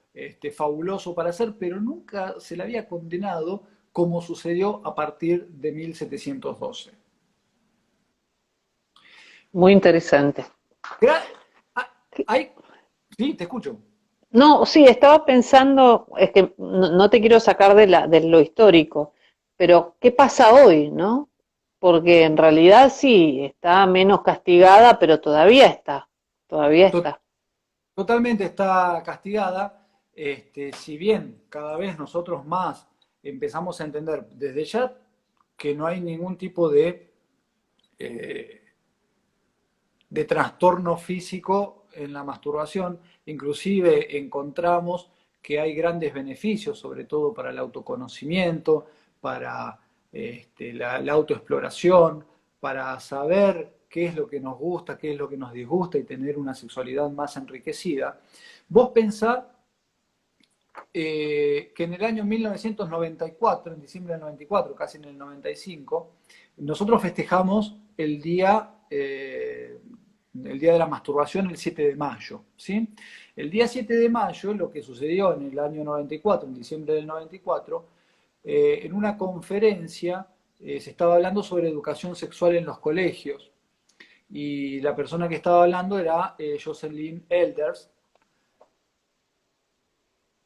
Speaker 2: fabuloso para hacer, pero nunca se la había condenado como sucedió a partir de 1712.
Speaker 1: muy interesante.
Speaker 2: Gra- ah, hay, sí, te escucho.
Speaker 1: No, sí, estaba pensando, es que no te quiero sacar de lo histórico, pero ¿qué pasa hoy, no? Porque en realidad sí, está menos castigada, pero todavía está, todavía
Speaker 2: To-
Speaker 1: está.
Speaker 2: Totalmente está castigada. Si bien cada vez nosotros más empezamos a entender desde ya que no hay ningún tipo eh, de trastorno físico en la masturbación, inclusive encontramos que hay grandes beneficios, sobre todo para el autoconocimiento, para la autoexploración, para saber qué es lo que nos gusta, qué es lo que nos disgusta y tener una sexualidad más enriquecida. Vos pensás que en el año 1994, en diciembre del 94, casi en el 95, nosotros festejamos el día de la masturbación, el 7 de mayo. ¿Sí? El día 7 de mayo, lo que sucedió en el año 94, en diciembre del 94, en una conferencia se estaba hablando sobre educación sexual en los colegios. Y la persona que estaba hablando era Jocelyn Elders.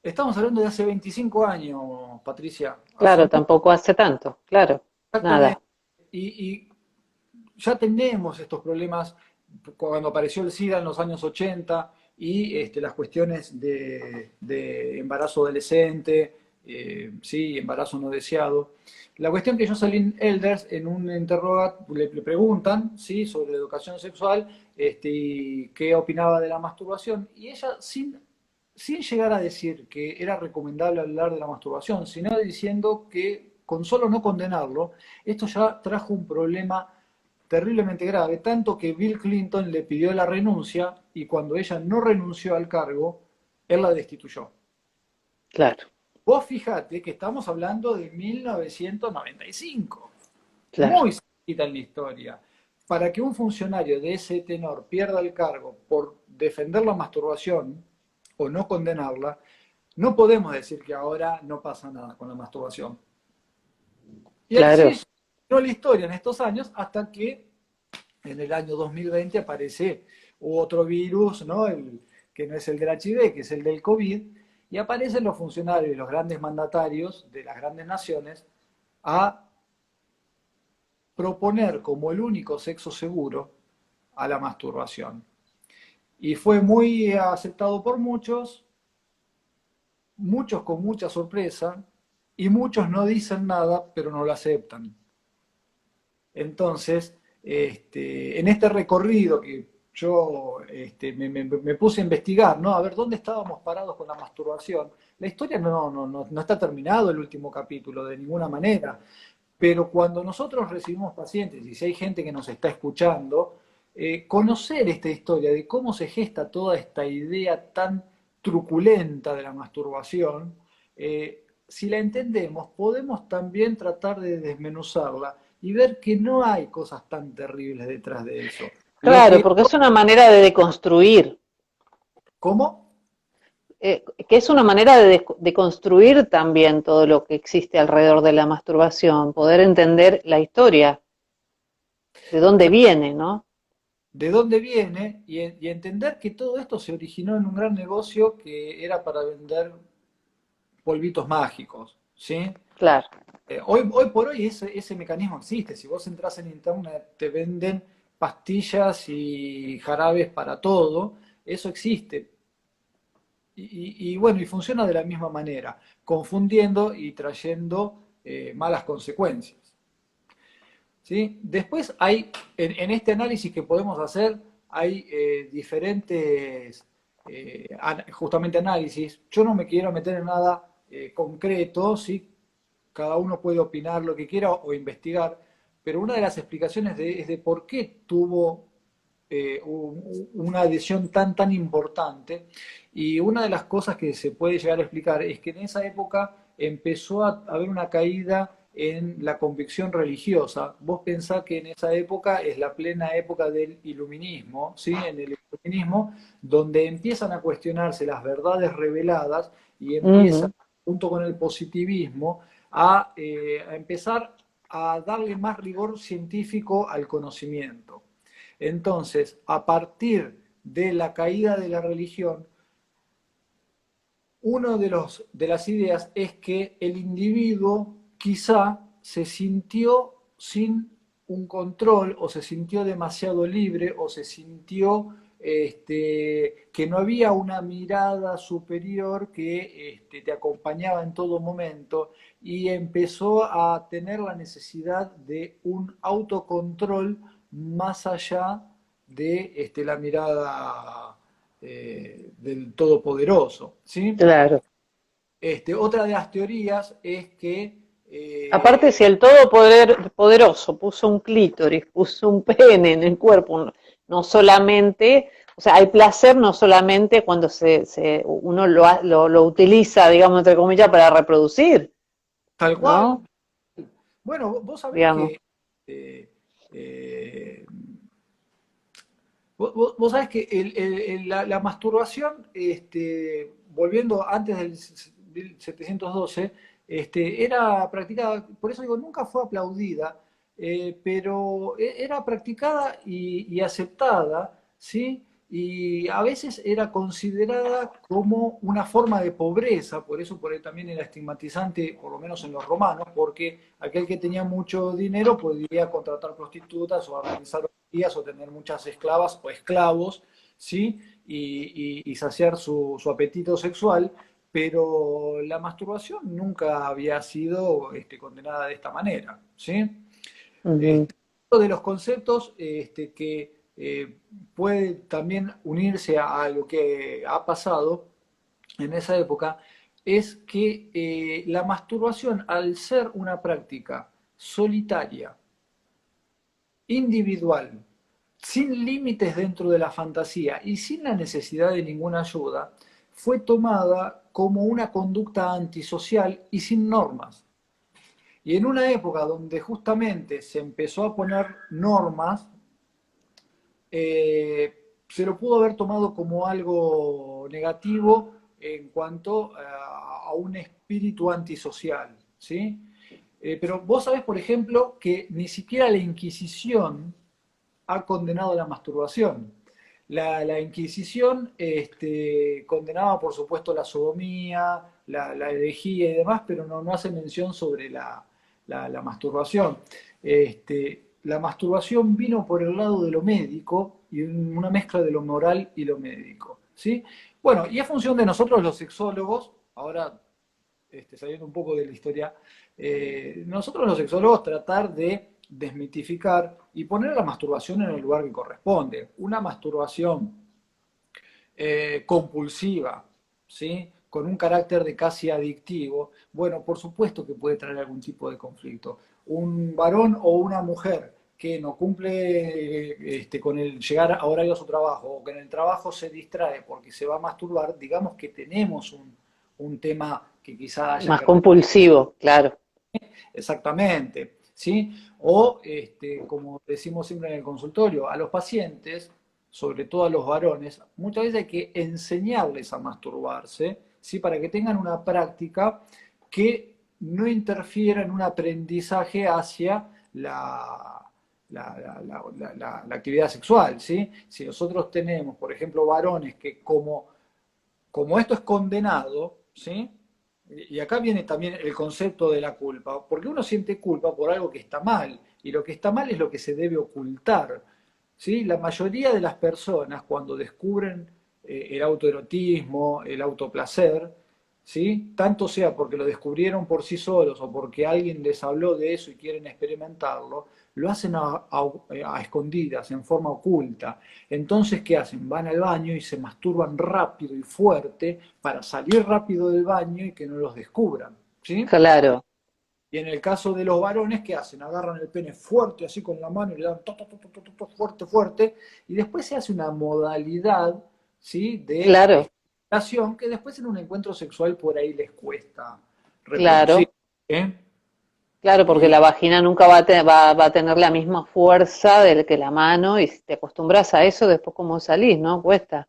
Speaker 2: Estamos hablando de hace 25 años, Patricia. Hace
Speaker 1: Claro,
Speaker 2: muy
Speaker 1: tampoco hace tanto, claro,
Speaker 2: exactamente.
Speaker 1: nada,
Speaker 2: Y ya tenemos estos problemas cuando apareció el SIDA en los años 80 y las cuestiones de embarazo adolescente, sí, embarazo no deseado. La cuestión que Jocelyn Elders en un interrogatorio le preguntan, sí, sobre la educación sexual, y qué opinaba de la masturbación, y ella sin llegar a decir que era recomendable hablar de la masturbación, sino diciendo que con solo no condenarlo, esto ya trajo un problema terriblemente grave, tanto que Bill Clinton le pidió la renuncia y cuando ella no renunció al cargo, él la destituyó.
Speaker 1: claro,
Speaker 2: Vos fijate que estamos hablando de 1995,
Speaker 1: claro.
Speaker 2: muy cerquita en la historia. Para que un funcionario de ese tenor pierda el cargo por defender la masturbación o no condenarla, no podemos decir que ahora no pasa nada con la masturbación. Y así
Speaker 1: Claro,
Speaker 2: es la historia en estos años hasta que en el año 2020 aparece otro virus, ¿no? Que no es el del HIV, que es el del COVID, y aparecen los funcionarios y los grandes mandatarios de las grandes naciones a proponer como el único sexo seguro a la masturbación. Y fue muy aceptado por muchos, muchos con mucha sorpresa, y muchos no dicen nada, pero no lo aceptan. Entonces, en este recorrido que yo me puse a investigar, ¿no? A ver dónde estábamos parados con la masturbación. La historia no está terminado el último capítulo de ninguna manera, pero cuando nosotros recibimos pacientes y si hay gente que nos está escuchando, conocer esta historia de cómo se gesta toda esta idea tan truculenta de la masturbación, si la entendemos, podemos también tratar de desmenuzarla y ver que no hay cosas tan terribles detrás de eso. Lo
Speaker 1: claro,
Speaker 2: que,
Speaker 1: porque es una manera de deconstruir,
Speaker 2: ¿cómo?
Speaker 1: que es una manera de construir también todo lo que existe alrededor de la masturbación, poder entender la historia, de dónde viene, ¿no?
Speaker 2: ¿De dónde viene? Y entender que todo esto se originó en un gran negocio que era para vender polvitos mágicos, ¿sí?
Speaker 1: Claro.
Speaker 2: Hoy por hoy ese mecanismo existe. Si vos entras en internet, te venden pastillas y jarabes para todo. Eso existe. Y bueno, y funciona de la misma manera, confundiendo y trayendo malas consecuencias. ¿Sí? Después hay, en este análisis que podemos hacer, hay diferentes, justamente análisis. Yo no me quiero meter en nada concreto, ¿sí? Cada uno puede opinar lo que quiera o investigar, pero una de las explicaciones es de por qué tuvo una adhesión tan importante. Y una de las cosas que se puede llegar a explicar es que en esa época empezó a haber una caída en la convicción religiosa. Vos pensás que en esa época es la plena época del iluminismo, ¿sí? En el iluminismo, donde empiezan a cuestionarse las verdades reveladas y empieza,
Speaker 1: Ujú.
Speaker 2: junto con el positivismo, a empezar a darle más rigor científico al conocimiento. Entonces, a partir de la caída de la religión, una de las ideas es que el individuo quizá se sintió sin un control o se sintió demasiado libre o se sintió que no había una mirada superior que te acompañaba en todo momento y empezó a tener la necesidad de un autocontrol más allá de la mirada del Todopoderoso, ¿sí?
Speaker 1: Claro.
Speaker 2: Otra de las teorías es que
Speaker 1: Aparte, si el Todopoderoso puso un clítoris, puso un pene en el cuerpo, no solamente, o sea, hay placer no solamente cuando uno lo utiliza, digamos, entre comillas, para reproducir,
Speaker 2: tal cual,
Speaker 1: ¿no?
Speaker 2: bueno, vos sabés
Speaker 1: Digamos.
Speaker 2: que eh, eh, vos sabés que la masturbación, volviendo antes del 1712, era practicada, por eso digo, nunca fue aplaudida, pero era practicada y aceptada, ¿sí? Y a veces era considerada como una forma de pobreza, por eso por ahí también era estigmatizante, por lo menos en los romanos, porque aquel que tenía mucho dinero podía contratar prostitutas o organizar o tener muchas esclavas o esclavos, ¿sí? Y saciar su apetito sexual, pero la masturbación nunca había sido condenada de esta manera, ¿sí?
Speaker 1: Ujú.
Speaker 2: Uno de los conceptos que puede también unirse a lo que ha pasado en esa época es que la masturbación, al ser una práctica solitaria, individual, sin límites dentro de la fantasía y sin la necesidad de ninguna ayuda, fue tomada como una conducta antisocial y sin normas. Y en una época donde justamente se empezó a poner normas, se lo pudo haber tomado como algo negativo en cuanto a un espíritu antisocial, ¿sí? Pero vos sabés, por ejemplo, que ni siquiera la Inquisición ha condenado la masturbación. La Inquisición condenaba, por supuesto, la sodomía, la herejía y demás, pero no hace mención sobre la masturbación. La masturbación vino por el lado de lo médico y una mezcla de lo moral y lo médico, ¿sí? Bueno, y es función de nosotros los sexólogos, ahora saliendo un poco de la historia, nosotros los sexólogos tratar de desmitificar y poner la masturbación en el lugar que corresponde. Una masturbación compulsiva, ¿sí? Con un carácter de casi adictivo, bueno, por supuesto que puede traer algún tipo de conflicto. Un varón o una mujer que no cumple con el llegar a horario a su trabajo o que en el trabajo se distrae porque se va a masturbar, digamos que tenemos un tema que quizá haya
Speaker 1: Más
Speaker 2: que
Speaker 1: compulsivo, claro.
Speaker 2: exactamente, ¿sí? O, como decimos siempre en el consultorio, a los pacientes, sobre todo a los varones, muchas veces hay que enseñarles a masturbarse, ¿sí? Para que tengan una práctica que no interfiera en un aprendizaje hacia la actividad sexual, ¿sí? Si nosotros tenemos, por ejemplo, varones que como esto es condenado, ¿sí? Y acá viene también el concepto de la culpa, porque uno siente culpa por algo que está mal, y lo que está mal es lo que se debe ocultar. ¿Sí? La mayoría de las personas cuando descubren el autoerotismo, el autoplacer, ¿sí? Tanto sea porque lo descubrieron por sí solos o porque alguien les habló de eso y quieren experimentarlo, lo hacen a escondidas, en forma oculta. Entonces, ¿qué hacen? Van al baño y se masturban rápido y fuerte para salir rápido del baño y que no los descubran. ¿Sí?
Speaker 1: Claro,
Speaker 2: Y en el caso de los varones, ¿qué hacen? Agarran el pene fuerte, así con la mano, y le dan fuerte, fuerte, y después se hace una modalidad, ¿sí? De
Speaker 1: claro,
Speaker 2: estimulación que después en un encuentro sexual por ahí les cuesta reproducir.
Speaker 1: claro.
Speaker 2: ¿Eh?
Speaker 1: Claro, porque
Speaker 2: Y
Speaker 1: la vagina nunca va a tener la misma fuerza que la mano, y si te acostumbras a eso, después cómo salís, ¿no? Cuesta.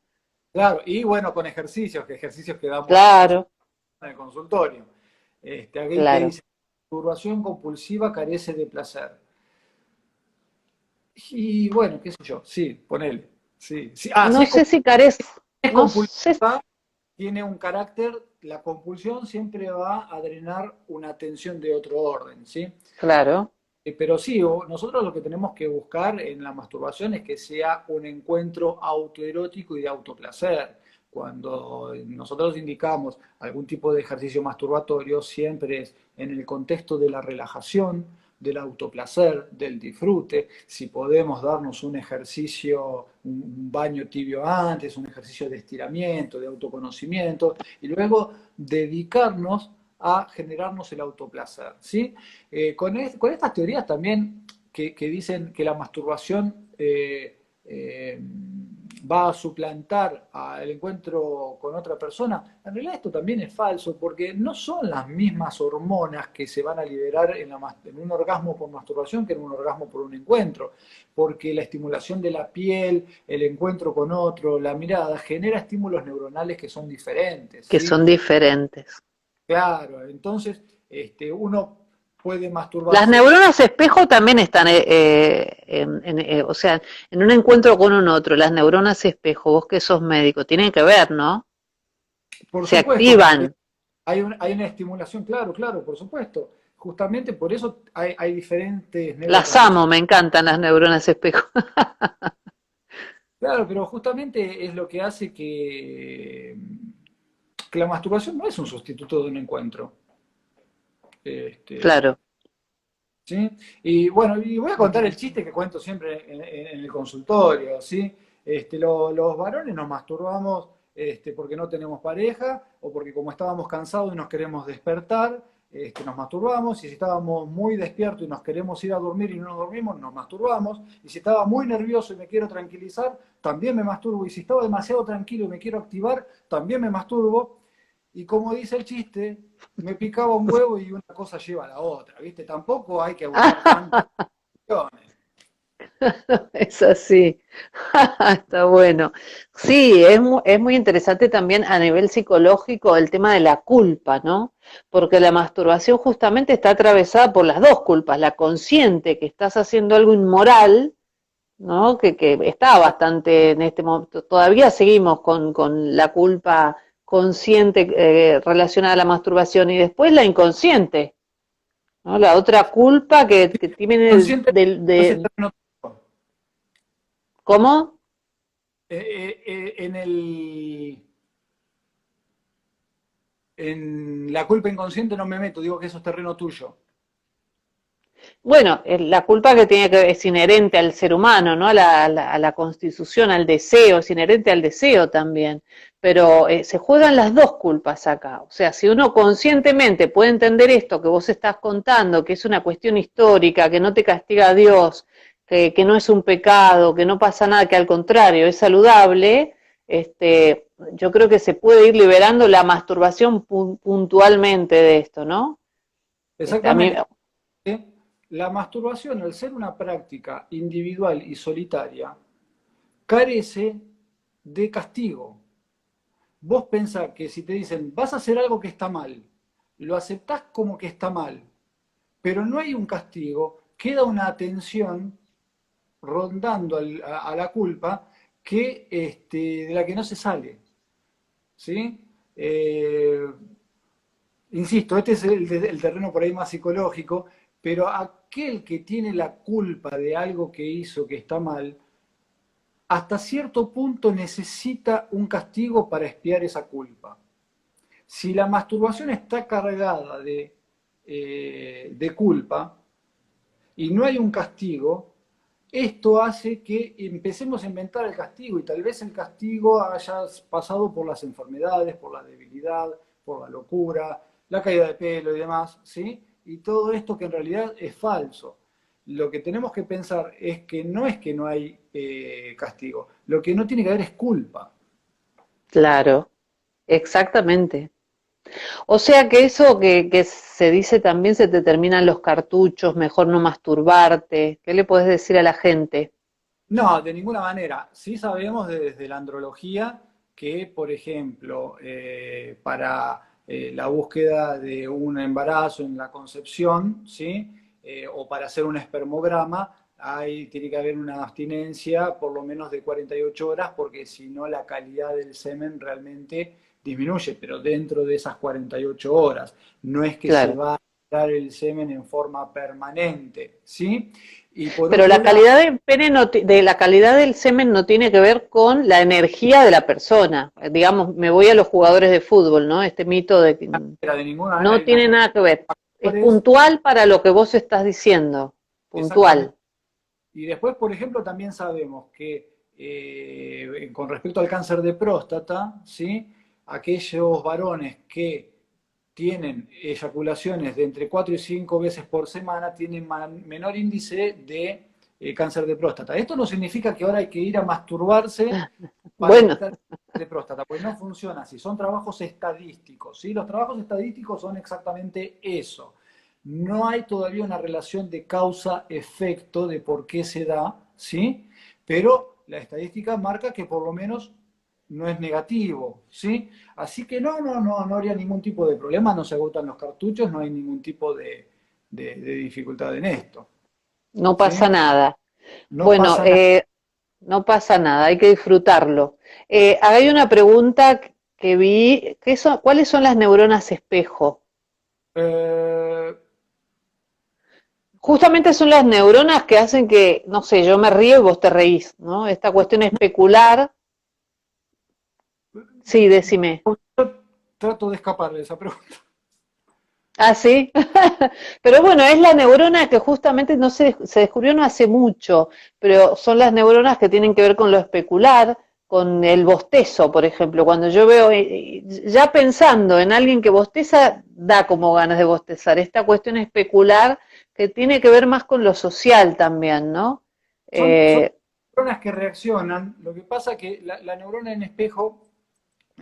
Speaker 2: claro, y bueno, con ejercicios que damos
Speaker 1: Claro,
Speaker 2: en el consultorio. Aquel que
Speaker 1: claro.
Speaker 2: dice, masturbación compulsiva carece de placer. Y bueno, qué sé yo, sí, ponele. Sí, sí.
Speaker 1: No sé si carece,
Speaker 2: Es
Speaker 1: no sé,
Speaker 2: compulsiva, tiene un carácter, la compulsión siempre va a drenar una atención de otro orden, ¿sí?
Speaker 1: claro,
Speaker 2: Pero sí, nosotros lo que tenemos que buscar en la masturbación es que sea un encuentro autoerótico y de autoplacer. Cuando nosotros indicamos algún tipo de ejercicio masturbatorio, siempre es en el contexto de la relajación, del autoplacer, del disfrute. Si podemos darnos un ejercicio, un baño tibio antes, un ejercicio de estiramiento, de autoconocimiento, y luego dedicarnos a generarnos el autoplacer, ¿sí? Con estas teorías también que dicen que la masturbación va a suplantar el encuentro con otra persona, en realidad esto también es falso, porque no son las mismas hormonas que se van a liberar en un orgasmo por masturbación que en un orgasmo por un encuentro, porque la estimulación de la piel, el encuentro con otro, la mirada, genera estímulos neuronales que son diferentes,
Speaker 1: que
Speaker 2: ¿sí?
Speaker 1: son diferentes.
Speaker 2: Claro, entonces uno puede
Speaker 1: Las
Speaker 2: masturbarse.
Speaker 1: neuronas espejo también están, o sea, en un encuentro con un otro, las neuronas espejo, vos que sos médico, tienen que ver, ¿no?
Speaker 2: Por
Speaker 1: Se
Speaker 2: supuesto,
Speaker 1: activan.
Speaker 2: hay una estimulación, claro, claro, por supuesto. Justamente por eso hay diferentes
Speaker 1: Las
Speaker 2: neurotransmisores.
Speaker 1: amo, me encantan las neuronas espejo.
Speaker 2: Claro, pero justamente es lo que hace que la masturbación no es un sustituto de un encuentro. Este,
Speaker 1: Claro.
Speaker 2: ¿Sí? Y bueno, y voy a contar el chiste que cuento siempre en el consultorio, ¿sí? Los varones nos masturbamos porque no tenemos pareja o porque como estábamos cansados y nos queremos despertar, nos masturbamos, y si estábamos muy despiertos y nos queremos ir a dormir y no nos dormimos, nos masturbamos, y si estaba muy nervioso y me quiero tranquilizar, también me masturbo, y si estaba demasiado tranquilo y me quiero activar, también me masturbo, y como dice el chiste, me picaba un huevo y una cosa lleva a la otra, ¿viste? Tampoco hay que abusar tanto de opciones.
Speaker 1: Es así. Está bueno. Sí, es muy interesante también a nivel psicológico el tema de la culpa, ¿no? Porque la masturbación justamente está atravesada por las dos culpas, la consciente, que estás haciendo algo inmoral, ¿no? Que está bastante en este momento, todavía seguimos con la culpa consciente relacionada a la masturbación y después la inconsciente, ¿no? La otra culpa que tiene
Speaker 2: Consciente es el terreno
Speaker 1: ¿cómo?
Speaker 2: en la culpa inconsciente no me meto, digo que eso es terreno tuyo.
Speaker 1: Bueno, la culpa que tiene que es inherente al ser humano, ¿no? A la constitución, al deseo, es inherente al deseo también. Pero se juegan las dos culpas acá. O sea, si uno conscientemente puede entender esto que vos estás contando, que es una cuestión histórica, que no te castiga a Dios, que no es un pecado, que no pasa nada, que al contrario es saludable, yo creo que se puede ir liberando la masturbación puntualmente de esto, ¿no? A mí,
Speaker 2: Exactamente. La masturbación, al ser una práctica individual y solitaria, carece de castigo. Vos pensás que si te dicen, vas a hacer algo que está mal, lo aceptás como que está mal, pero no hay un castigo, queda una atención rondando a la culpa de la que no se sale. ¿Sí? Eh, Insisto, este es el terreno por ahí más psicológico, pero aquel que tiene la culpa de algo que hizo que está mal, hasta cierto punto necesita un castigo para expiar esa culpa. Si la masturbación está cargada de culpa y no hay un castigo, esto hace que empecemos a inventar el castigo, y tal vez el castigo haya pasado por las enfermedades, por la debilidad, por la locura, la caída de pelo y demás, ¿sí? Y todo esto que en realidad es falso. Lo que tenemos que pensar es que no hay castigo, lo que no tiene que haber es culpa.
Speaker 1: claro, exactamente. O sea que eso que se dice también se te terminan los cartuchos, mejor no masturbarte. ¿Qué le puedes decir a la gente?
Speaker 2: No, de ninguna manera. Sí sabemos desde la andrología que, por ejemplo, para la búsqueda de un embarazo en la concepción, ¿sí? O para hacer un espermograma, tiene que haber una abstinencia por lo menos de 48 horas, porque si no la calidad del semen realmente disminuye, pero dentro de esas 48 horas. No es que se
Speaker 1: claro.
Speaker 2: va a dar el semen en forma permanente, ¿sí? Y por
Speaker 1: Pero
Speaker 2: otro
Speaker 1: la
Speaker 2: lado,
Speaker 1: calidad del pene de la calidad del semen no tiene que ver con la energía de la persona. Digamos, me voy a los jugadores de fútbol, ¿no? Este mito de que
Speaker 2: de ninguna manera
Speaker 1: no
Speaker 2: hay una
Speaker 1: tiene nada que ver. Es
Speaker 2: factores,
Speaker 1: puntual para lo que vos estás diciendo.
Speaker 2: exactamente.
Speaker 1: Puntual.
Speaker 2: Y después, por ejemplo, también sabemos que con respecto al cáncer de próstata, ¿sí? Aquellos varones que tienen eyaculaciones de entre 4 y 5 veces por semana tienen menor índice de cáncer de próstata. Esto no significa que ahora hay que ir a masturbarse para
Speaker 1: Bueno,
Speaker 2: evitar el cáncer de próstata, pues no funciona así, son trabajos estadísticos, ¿sí? Los trabajos estadísticos son exactamente eso. No hay todavía una relación de causa-efecto de por qué se da, ¿sí? Pero la estadística marca que por lo menos no es negativo, ¿sí? Así que no habría ningún tipo de problema, no se agotan los cartuchos, no hay ningún tipo de dificultad en esto,
Speaker 1: no
Speaker 2: ¿sí?
Speaker 1: pasa nada.
Speaker 2: No
Speaker 1: Bueno,
Speaker 2: pasa nada.
Speaker 1: no pasa nada, hay que disfrutarlo. Hay una pregunta que vi, ¿cuáles son las neuronas espejo?
Speaker 2: Eh,
Speaker 1: Justamente son las neuronas que hacen que, no sé, yo me río y vos te reís, ¿no? Esta cuestión especular. Sí, decime.
Speaker 2: Yo trato de escapar de esa pregunta.
Speaker 1: Ah, sí. Pero bueno, es la neurona que justamente no se descubrió no hace mucho, pero son las neuronas que tienen que ver con lo especular, con el bostezo, por ejemplo. Cuando yo veo, ya pensando en alguien que bosteza, da como ganas de bostezar. Esta cuestión especular que tiene que ver más con lo social también, ¿no?
Speaker 2: Son
Speaker 1: Eh,
Speaker 2: neuronas que reaccionan. Lo que pasa es que la neurona en espejo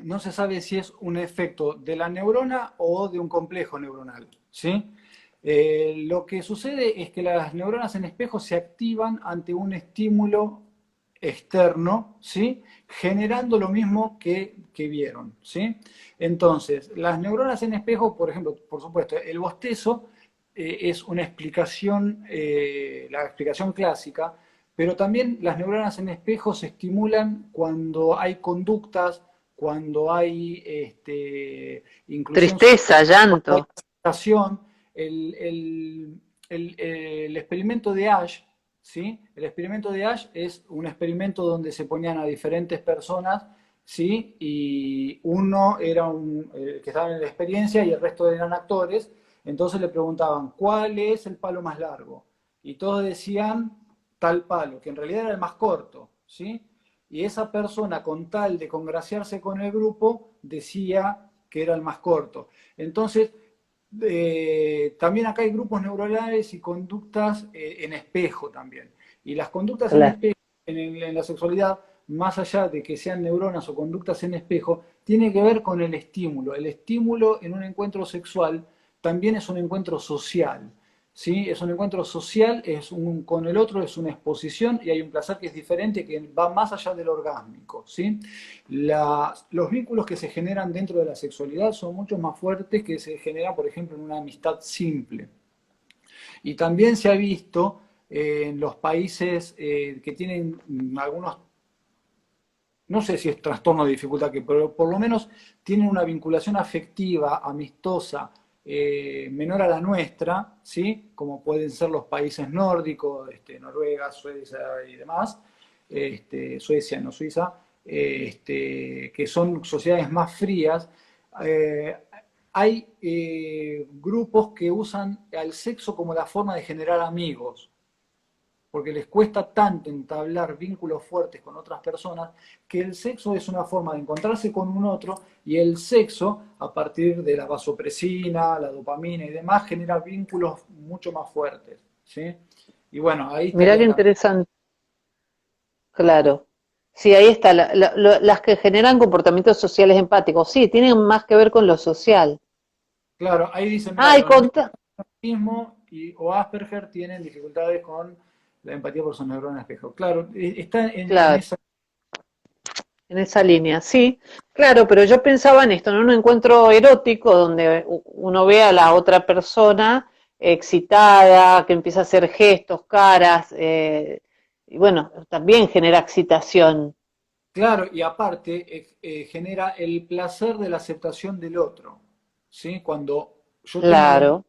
Speaker 2: no se sabe si es un efecto de la neurona o de un complejo neuronal, ¿sí? Lo que sucede es que las neuronas en espejo se activan ante un estímulo externo, ¿sí? Generando lo mismo que vieron, ¿sí? Entonces, las neuronas en espejo, por ejemplo, por supuesto, el bostezo es una explicación, la explicación clásica, pero también las neuronas en espejo se estimulan cuando hay conductas, cuando hay inclusión social,
Speaker 1: tristeza,
Speaker 2: cuando hay
Speaker 1: llanto.
Speaker 2: aceptación. El experimento de Ash, ¿sí? El experimento de Ash es un experimento donde se ponían a diferentes personas, ¿sí? Y uno era que estaba en la experiencia y el resto eran actores. Entonces le preguntaban, ¿cuál es el palo más largo? Y todos decían tal palo, que en realidad era el más corto, ¿sí? Y esa persona, con tal de congraciarse con el grupo, decía que era el más corto. Entonces, también acá hay grupos neuronales y conductas en espejo también. Y las conductas en
Speaker 1: Claro.
Speaker 2: espejo, en la sexualidad, más allá de que sean neuronas o conductas en espejo, tiene que ver con el estímulo. El estímulo en un encuentro sexual también es un encuentro social. ¿Sí? Es un encuentro social, con el otro es una exposición y hay un placer que es diferente, que va más allá del orgásmico. ¿Sí? Los vínculos que se generan dentro de la sexualidad son mucho más fuertes que se generan, por ejemplo, en una amistad simple. Y también se ha visto en los países que tienen algunos, no sé si es trastorno de dificultad, pero por lo menos tienen una vinculación afectiva, amistosa, menor a la nuestra, ¿sí? Como pueden ser los países nórdicos, Noruega, Suecia y demás, Suecia, no Suiza, que son sociedades más frías. eh, Hay grupos que usan al sexo como la forma de generar amigos, porque les cuesta tanto entablar vínculos fuertes con otras personas, que el sexo es una forma de encontrarse con un otro, y el sexo, a partir de la vasopresina, la dopamina y demás, genera vínculos mucho más fuertes, ¿sí? Y bueno, ahí
Speaker 1: Mirá qué
Speaker 2: estaría también.
Speaker 1: interesante. Claro. Sí, ahí está, las que generan comportamientos sociales empáticos. Sí, tienen más que ver con lo social.
Speaker 2: Claro, ahí dice, mira,
Speaker 1: Ah,
Speaker 2: los niños con autismo o Asperger tienen dificultades con la empatía por sus neuronas espejo. Claro, está en
Speaker 1: claro,
Speaker 2: esa.
Speaker 1: en esa línea, sí. Claro, pero yo pensaba en esto, en un encuentro erótico donde uno ve a la otra persona excitada, que empieza a hacer gestos, caras, y bueno, también genera excitación.
Speaker 2: Claro, y aparte genera el placer de la aceptación del otro, ¿sí? Cuando yo tengo un
Speaker 1: Claro,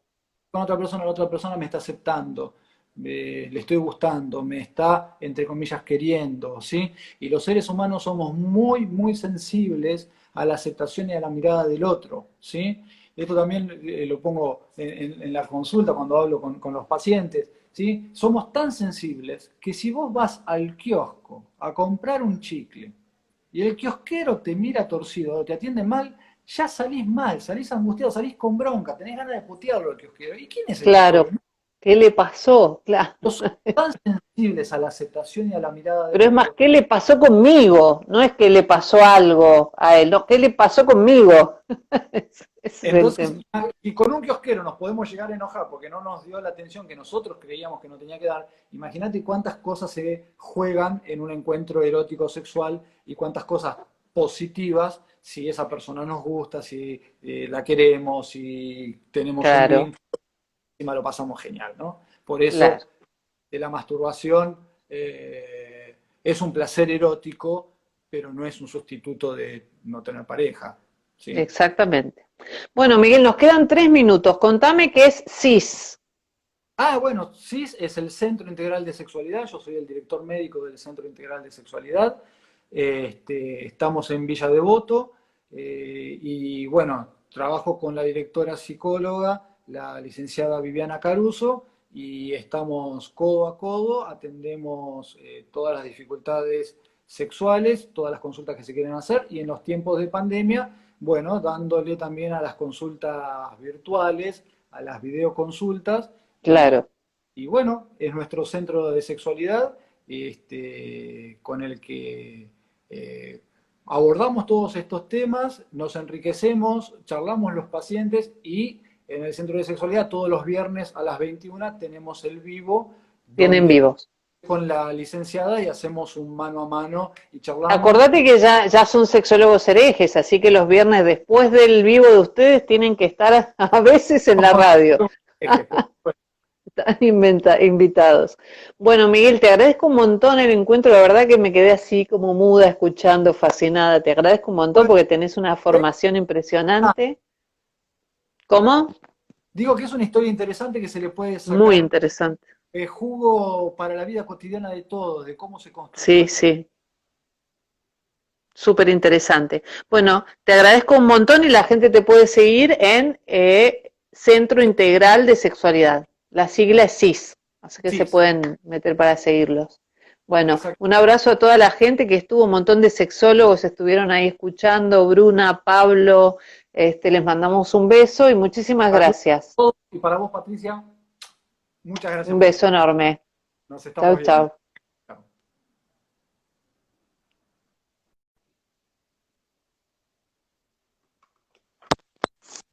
Speaker 2: con otra persona, la otra persona me está aceptando, le estoy gustando, me está, entre comillas, queriendo, ¿sí? Y los seres humanos somos muy, muy sensibles a la aceptación y a la mirada del otro, ¿sí? Esto también lo pongo en la consulta cuando hablo con los pacientes, ¿sí? Somos tan sensibles que si vos vas al kiosco a comprar un chicle y el kiosquero te mira torcido o te atiende mal, ya salís mal, salís angustiado, salís con bronca, tenés ganas de putearlo al kiosquero. ¿Y quién es el kiosquero?
Speaker 1: claro. ¿Qué le pasó? Claro.
Speaker 2: No somos tan sensibles a la aceptación y a la mirada del
Speaker 1: Pero es más,
Speaker 2: otro.
Speaker 1: ¿qué le pasó conmigo? No es que le pasó algo a él, no, ¿qué le pasó conmigo? Ese es el
Speaker 2: Entonces,
Speaker 1: tema.
Speaker 2: y con un kiosquero nos podemos llegar a enojar porque no nos dio la atención que nosotros creíamos que no tenía que dar. Imagínate cuántas cosas se juegan en un encuentro erótico sexual y cuántas cosas positivas si esa persona nos gusta, si la queremos, si tenemos un
Speaker 1: Claro,
Speaker 2: vínculo, encima lo pasamos genial, ¿no? Por eso
Speaker 1: claro,
Speaker 2: la masturbación es un placer erótico, pero no es un sustituto de no tener pareja, ¿sí?
Speaker 1: exactamente. Bueno, Miguel, nos quedan 3 minutos. Contame qué es CIS.
Speaker 2: Ah, bueno, CIS es el Centro Integral de Sexualidad, yo soy el director médico del Centro Integral de Sexualidad. Estamos en Villa Devoto y bueno, trabajo con la directora psicóloga, la licenciada Viviana Caruso, y estamos codo a codo, atendemos todas las dificultades sexuales, todas las consultas que se quieren hacer, y en los tiempos de pandemia, bueno, dándole también a las consultas virtuales, a las videoconsultas, y,
Speaker 1: Claro.
Speaker 2: y bueno, es nuestro centro de sexualidad con el que abordamos todos estos temas, nos enriquecemos, charlamos los pacientes y en el centro de sexualidad todos los viernes a las 21 tenemos el vivo
Speaker 1: Tienen
Speaker 2: donde
Speaker 1: vivos.
Speaker 2: con la licenciada y hacemos un mano a mano y charlamos.
Speaker 1: Acordate que ya son sexólogos herejes, así que los viernes después del vivo de ustedes tienen que estar a veces en la radio. Están invitados. Bueno, Miguel, te agradezco un montón el encuentro, la verdad que me quedé así como muda, escuchando, fascinada. Te agradezco un montón
Speaker 2: Bueno,
Speaker 1: porque tenés una formación impresionante. ¿Cómo?
Speaker 2: digo que es una historia interesante que se le puede
Speaker 1: Muy
Speaker 2: sacar
Speaker 1: interesante.
Speaker 2: jugo para la vida cotidiana de todos, de cómo se construyó
Speaker 1: Sí,
Speaker 2: esto.
Speaker 1: sí, súper interesante. Bueno, te agradezco un montón y la gente te puede seguir en Centro Integral de Sexualidad. La sigla es CIS, así que se
Speaker 2: Sí,
Speaker 1: pueden meter para seguirlos. Bueno,
Speaker 2: exacto.
Speaker 1: un abrazo a toda la gente que estuvo, un montón de sexólogos estuvieron ahí escuchando, Bruna, Pablo, les mandamos un beso y muchísimas
Speaker 2: Saludos a
Speaker 1: gracias.
Speaker 2: todos y para vos, Patricia, muchas gracias
Speaker 1: Un
Speaker 2: por
Speaker 1: beso
Speaker 2: esto.
Speaker 1: enorme.
Speaker 2: Nos
Speaker 1: Chau,
Speaker 2: estamos viendo.
Speaker 1: chau.